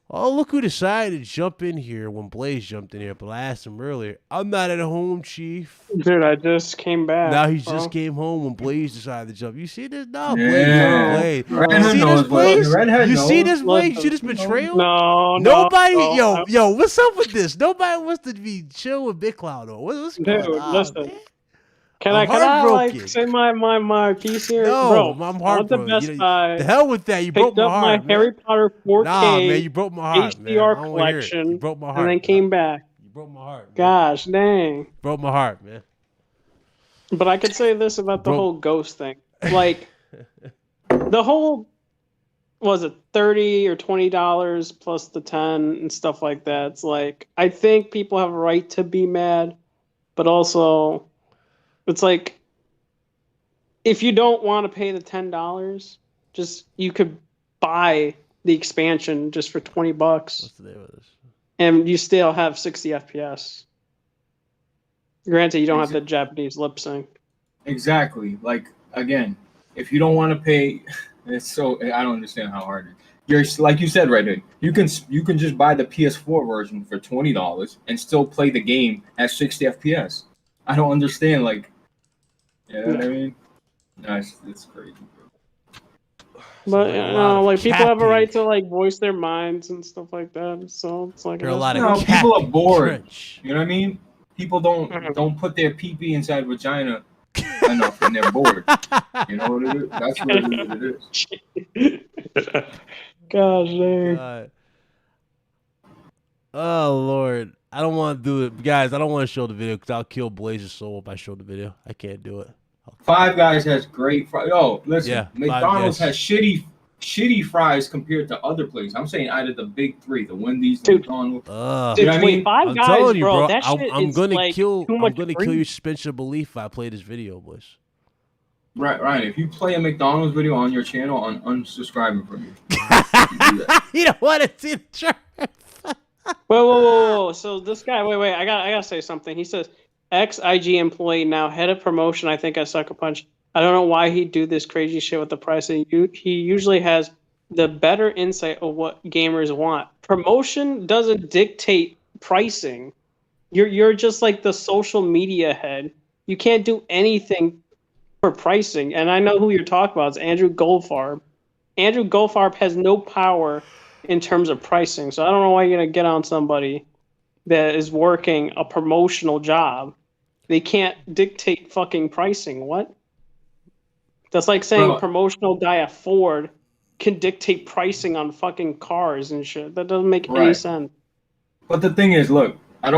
Oh, look who decided to jump in here when Blaze jumped in here. But I asked him earlier, I'm not at home, Chief. Dude, I just came back. Now he just came home when Blaze decided to jump. You see this? No, Blaze. Yeah. Blaze. Redhead You see this, Blaze? Redhead You knows. see this, Blaze? You see this betrayal? No, Nobody, no. yo, what's up with this? Nobody wants to be chill with Big Cloud or what's going Dude, on? listen. Man? Can I'm I like heartbroken. say my piece here? No, Bro, I'm I went to heartbroken. Best Buy, The hell with that. You broke picked my up heart, my man. Harry Potter 4K Nah, man, you broke my heart, man. I HDR don't wanna hear it. collection, You broke my heart. and then came back. You broke my heart, man. Gosh, dang. Broke my heart, man. But I could say this about the whole ghost thing. Like, the whole, was it $30 or $20 plus the 10 and stuff like that. It's like, I think people have a right to be mad, but also, it's like, if you don't want to pay the $10, just, you could buy the expansion just for $20. What's the name of this? And you still have 60 FPS. Granted, you don't have the Japanese lip sync. Exactly. Like, again, if you don't want to pay, it's so, I don't understand how hard it is. You're, like you said, right there, you can just buy the PS4 version for $20 and still play the game at 60 FPS. I don't understand, like, you know what I mean? No, it's crazy, bro. But you know, like people have a right to like voice their minds and stuff like that. So it's like There are a lot of no, people are bored. trench. You know what I mean? People don't put their pee inside vagina enough, and they're bored. You know what it is? That's what it is. Gosh, dang. Oh Lord, I don't want to do it, guys. I don't want to show the video because I'll kill Blaze's soul if I show the video. I can't do it. Five Guys has great fries. Oh, listen, Yeah, McDonald's Five has shitty fries compared to other places. I'm saying out of the big three, the Wendy's, the McDonald's. Dude, you know what I mean? wait, Five I'm Guys, telling you, bro, bro. that shit I'm is gonna like kill. too I'm much gonna kill grease. your suspension of belief if I play this video, boys. Right, Ryan. If you play a McDonald's video on your channel, I'm unsubscribing from you. You don't want to see the chart. Whoa. So this guy, wait, I gotta say something. He says, ex-IG employee, now head of promotion, I think I suck a punch. I don't know why he'd do this crazy shit with the pricing. He usually has the better insight of what gamers want. Promotion doesn't dictate pricing. You're just like the social media head. You can't do anything for pricing. And I know who you're talking about. It's Andrew Goldfarb. Andrew Goldfarb has no power in terms of pricing. So I don't know why you're going to get on somebody that is working a promotional job. They can't dictate fucking pricing. What? That's like saying promotional guy at Ford can dictate pricing on fucking cars and shit. That doesn't make any sense. But the thing is, look, I'm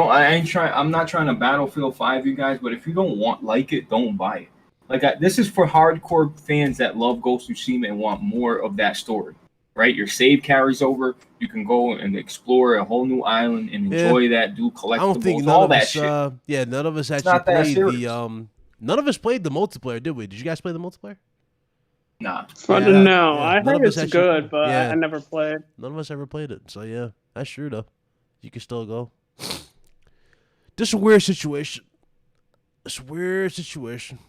not trying to Battlefield 5 you guys, but if you don't like it, don't buy it. Like, this is for hardcore fans that love Ghost of Tsushima and want more of that story. right? Your save carries over. You can go and explore a whole new island and enjoy that, do collectibles, I don't think all none of that us, shit. none of us It's actually not that played serious. none of us played the multiplayer, did we? Did you guys play the multiplayer? Nah. No, I none of heard us it's actually good, played. but Yeah, I never played. none of us ever played it. So yeah, that's true though. You can still go. This is a weird situation. It's a weird situation.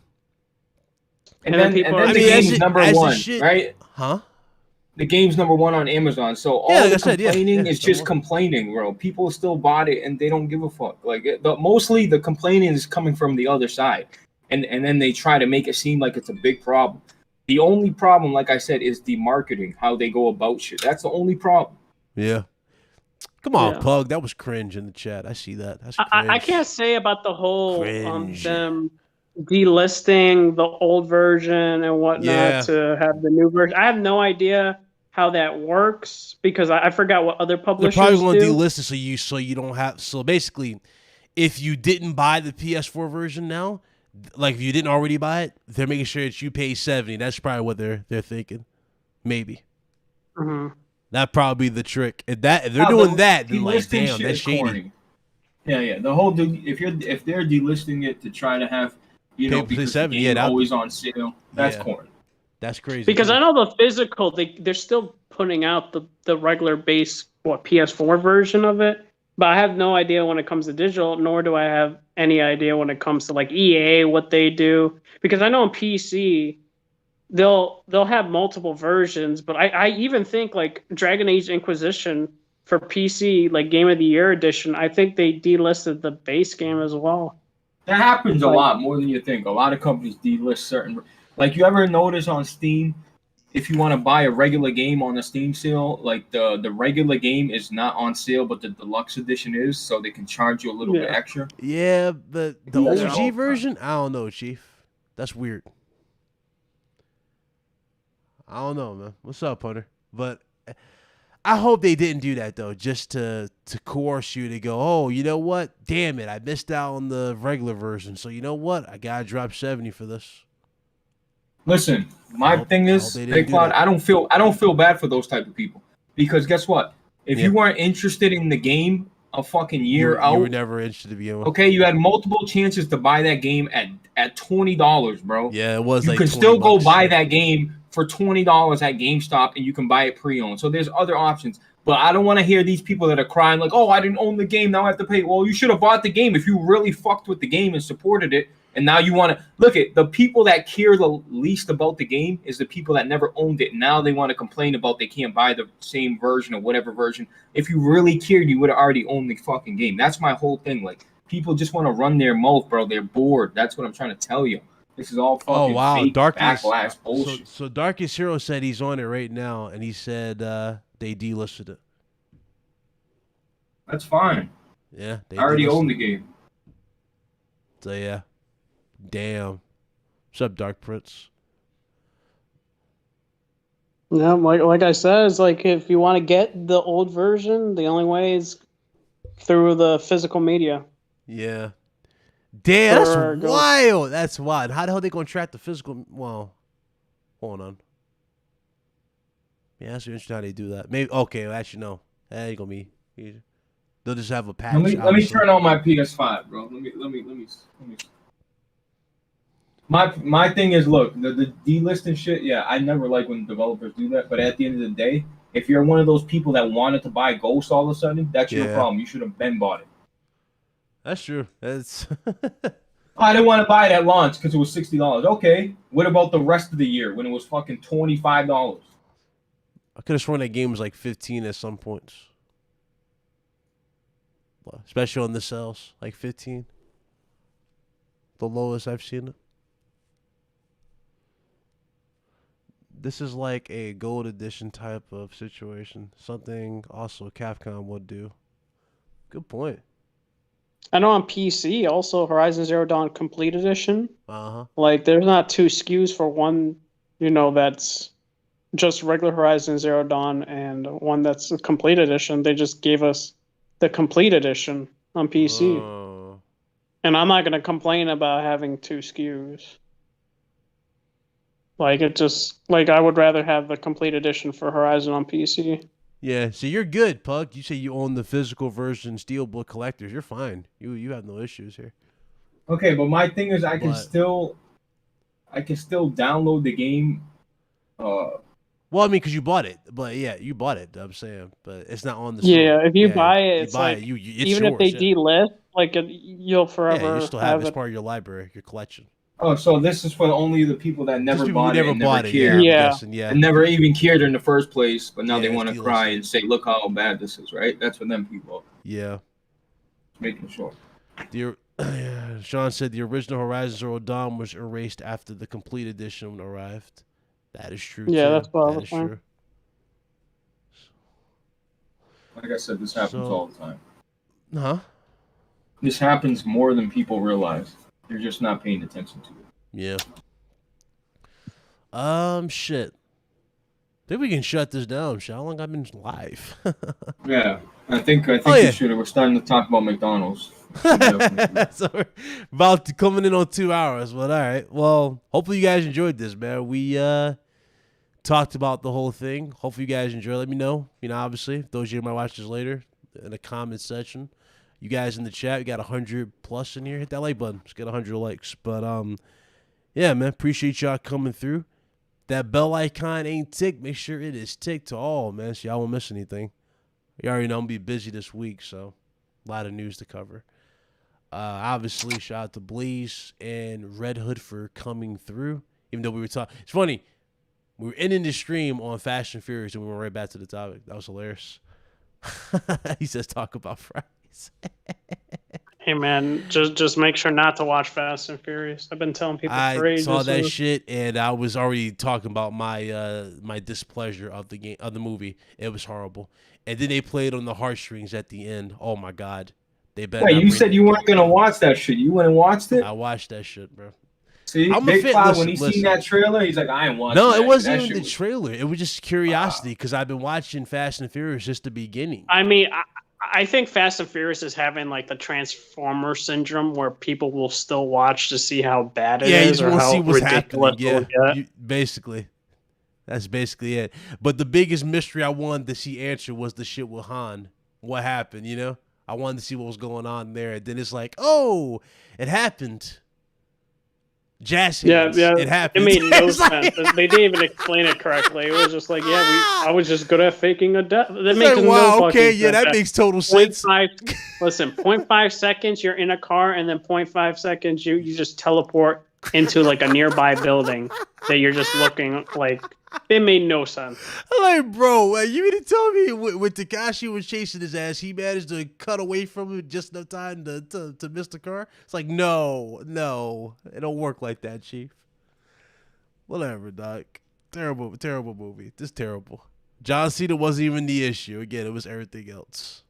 And then the game's number one, right? Huh? The game's number one on Amazon. So all like the I said, complaining is just complaining, bro. People still bought it and they don't give a fuck. Like mostly the complaining is coming from the other side. And then they try to make it seem like it's a big problem. The only problem, like I said, is the marketing, how they go about shit. That's the only problem. Yeah. Come on, Pug. That was cringe in the chat. I see that. That's cringe. I can't say about the whole them delisting the old version and whatnot to have the new version. I have no idea how that works because I forgot what other publishers do. They're probably going to delist it so you don't have. So basically, if you didn't buy the PS4 version now, like if you didn't already buy it, they're making sure that you pay $70. That's probably what they're thinking. Maybe. Mm-hmm. That'd probably be the trick. If they're doing that, then like, damn, that's shady. Corny. Yeah. The whole if they're delisting it to try to have because the game always on sale, that's corny. That's crazy. Because I know the physical, they're still putting out the regular base PS4 version of it, but I have no idea when it comes to digital, nor do I have any idea when it comes to like EA what they do. Because I know on PC. They'll have multiple versions, but I even think like Dragon Age Inquisition for PC, like Game of the Year edition, I think they delisted the base game as well. That happens a lot more than you think. A lot of companies delist certain. Like you ever notice on Steam, if you want to buy a regular game on a Steam sale, like the regular game is not on sale, but the deluxe edition is, so they can charge you a little bit extra. Yeah, but the OG version, I don't know, Chief. That's weird. I don't know, man. What's up, Hunter? But I hope they didn't do that, though, just to coerce you to go, oh, you know what? Damn it, I missed out on the regular version. So you know what? I got to drop $70 for this. Listen, my thing is, Big Cloud, I don't feel bad for those type of people. Because guess what? If you weren't interested in the game a fucking year out. You were never interested to begin with. Okay, you had multiple chances to buy that game at $20, bro. Yeah, it was you like can $20 still go buy that game for $20 at GameStop, and you can buy it pre-owned. So there's other options. But I don't want to hear these people that are crying like, oh, I didn't own the game, now I have to pay. Well, you should have bought the game if you really fucked with the game and supported it. And now you want to look at the people that care the least about the game is the people that never owned it. Now they want to complain about they can't buy the same version or whatever version. If you really cared, you would have already owned the fucking game. That's my whole thing. Like, people just want to run their mouth, bro. They're bored. That's what I'm trying to tell you. This is all fucking fake backlash bullshit. So Darkest Hero said he's on it right now, and he said they delisted it. That's fine. Yeah, I already own the game. So yeah, damn. What's up, Dark Prince? Yeah, like I said, it's like if you want to get the old version, the only way is through the physical media. Yeah. Damn, that's wild. That's wild. How the hell are they going to track the physical? Well, hold on. Yeah, that's interesting how they do that. Maybe okay. Well, actually, no. That ain't gonna be easy. They'll just have a patch. Let me turn on my PS5, bro. Let me. My thing is, look, the delisting shit. Yeah, I never like when developers do that. But at the end of the day, if you're one of those people that wanted to buy Ghost all of a sudden, that's your problem. You should have been bought it. That's true. That's. I didn't want to buy it at launch because it was $60. Okay, what about the rest of the year when it was fucking $25? I could have sworn that game was like 15 at some points, especially on the sales, like 15. The lowest I've seen it. This is like a gold edition type of situation. Something also Capcom would do. Good point. I know on PC also Horizon Zero Dawn Complete Edition. Uh-huh. Like there's not two SKUs for one, that's just regular Horizon Zero Dawn and one that's a Complete Edition. They just gave us the Complete Edition on PC. And I'm not going to complain about having two SKUs. Like it just like I would rather have the complete edition for Horizon on PC. Yeah, so you're good, Pug. You say you own the physical version Steelbook collectors. You're fine. You have no issues here. Okay, but my thing is, I can But- still download the game. Well, I mean, because you bought it, but yeah, you bought it. I'm saying, but it's not on the. Yeah, store. if you Yeah, buy it, you it's buy like it. It's even if they yours, yeah. delist, like you'll forever Yeah, you still have it as it. part of your library, your collection. Oh, so this is for only the people that never Just people who bought it never and bought never it. cared. Yeah, I'm Yeah. guessing, yeah. And never even cared in the first place, but now Yeah, they it's want to delisted. cry and say, "Look how bad this is!" Right? That's for them people. Yeah. Just making sure. Sean said the original Horizon Zero Dawn was erased after the complete edition arrived. That is true. Yeah, too. that's what I That was is saying. true. Like I said, this happens all the time. Huh? This happens more than people realize. You're just not paying attention to it. Yeah. Shit. Think we can shut this down. Shit, how long I've been live? Yeah, I think yeah. we should. We're starting to talk about McDonald's. So we're about to coming in on 2 hours, but all right. Well, hopefully you guys enjoyed this, man. We talked about the whole thing. Hopefully you guys enjoy. Let me know. Obviously, if those of you who might watch this later in the comment section. You guys in the chat, we got 100 plus in here. Hit that like button. Let's get 100 likes. But yeah, man, appreciate y'all coming through. That bell icon ain't ticked. Make sure it is ticked to all, man, so y'all won't miss anything. You already know I'm gonna be busy this week, so a lot of news to cover. Obviously, shout out to Blaze and Red Hood for coming through. Even though we were talking, it's funny. We were ending the stream on Fast and Furious, and we went right back to the topic. That was hilarious. He says, "Talk about fries." Hey man, just make sure not to watch Fast and Furious. I've been telling people for I ages. saw that shit, and I was already talking about my my displeasure of the game, of the movie. It was horrible, and then they played on the heartstrings at the end. Oh my god, they better. Wait, not you bring said it. you weren't gonna watch that shit. You went and watched it. I watched that shit, bro. See, I'm a Big fan- Five, listen, when he seen that trailer, he's like, I ain't watching No, that it wasn't shit. even That the shit trailer. It was just curiosity because I've been watching Fast and Furious since the beginning. I mean, I think Fast and Furious is having like the Transformer syndrome where people will still watch to see how bad it Yeah, you is just or want to how see what's ridiculous happening. it'll Yeah, get. basically. That's basically it. But the biggest mystery I wanted to see answered was the shit with Han. What happened, I wanted to see what was going on there. And then it's like, oh, it happened. Jazz hands. Yeah. It happened. It made no It's like- sense. They didn't even explain it correctly. It was just like, I was just good at faking a death. That It's makes like, no wow, fucking okay, sense. yeah, that makes total sense. 0.5 seconds you're in a car, and then 0.5 seconds you just teleport into like a nearby building that you're just looking like. It made no sense. I'm like, bro, you mean to tell me when Takashi was chasing his ass, he managed to cut away from him just enough time to miss the car? It's like, no, it don't work like that, Chief. Whatever, Doc. Terrible movie. Just terrible. John Cena wasn't even the issue. Again, it was everything else.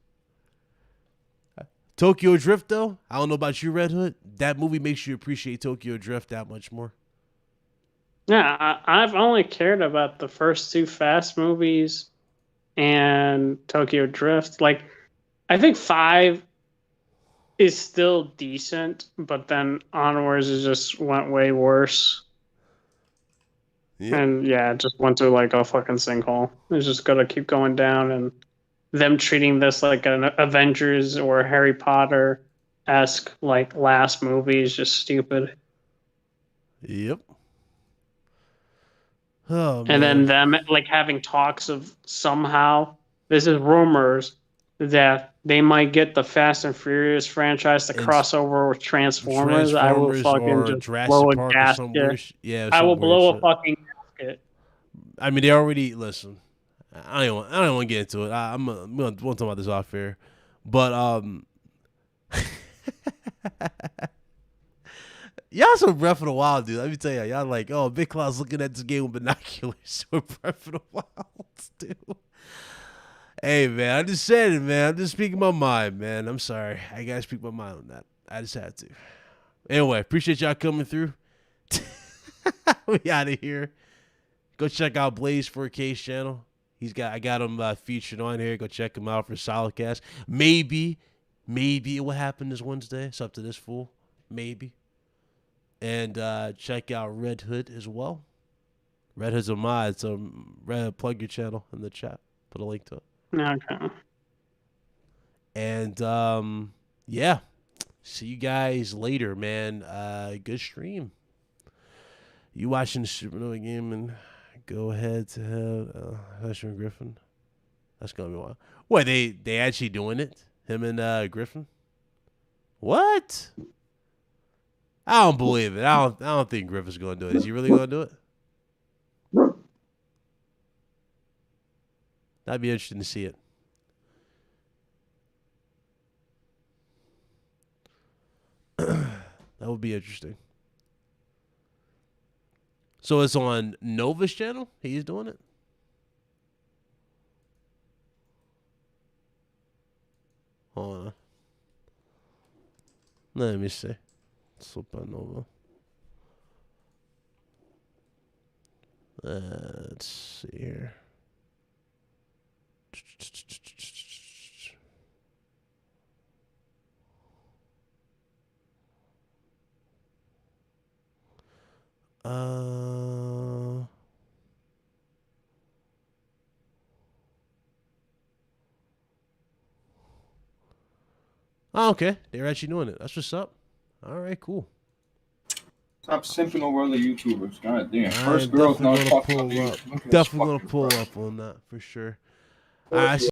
Tokyo Drift, though, I don't know about you, Red Hood. That movie makes you appreciate Tokyo Drift that much more. Yeah, I've only cared about the first two Fast movies and Tokyo Drift. Like, I think 5 is still decent, but then onwards it just went way worse. Yep. And yeah, it just went to like a fucking sinkhole. It's just gonna keep going down, and them treating this like an Avengers or Harry Potter-esque like last movie is just stupid. Yep. Oh, And man. then them like having talks of somehow, this is rumors, that they might get the Fast and Furious franchise to cross over with Transformers. I will fucking or just Jurassic blow a Park or some weird gasket. yeah, I some will weird blow shit. a fucking gasket. I mean, they already listen. I don't want to get into it. We'll talk about this off air, but y'all some Breath of the Wild, dude. Let me tell y'all like, oh, Big Claw's looking at this game with binoculars with Breath of the Wild, dude. Hey, man, I just said it, man. I'm just speaking my mind, man. I'm sorry. I gotta speak my mind on that. I just had to. Anyway, appreciate y'all coming through. We out of here. Go check out Blaze 4K's channel. I got him featured on here. Go check him out for Solidcast. Maybe it will happen this Wednesday. It's up to this fool. Maybe. And check out Red Hood as well. Red has a mod, so Red, plug your channel in the chat. Put a link to it. Okay. And yeah, see you guys later, man. Good stream. You watching the Supernova game and go ahead to have Hesher and Griffin. That's gonna be wild. What, they actually doing it? Him and Griffin? What? I don't believe it. I don't think Griffin's gonna do it. Is he really gonna do it? That'd be interesting to see it. That would be interesting. So it's on Nova's channel? He's doing it? Hold on. Let me see. Supernova. Let's see here. Oh, okay. They're actually doing it. That's what's up. All right, cool. Stop simping over other YouTubers. God damn. First girl's not fucking up. Definitely gonna pull up on that for sure.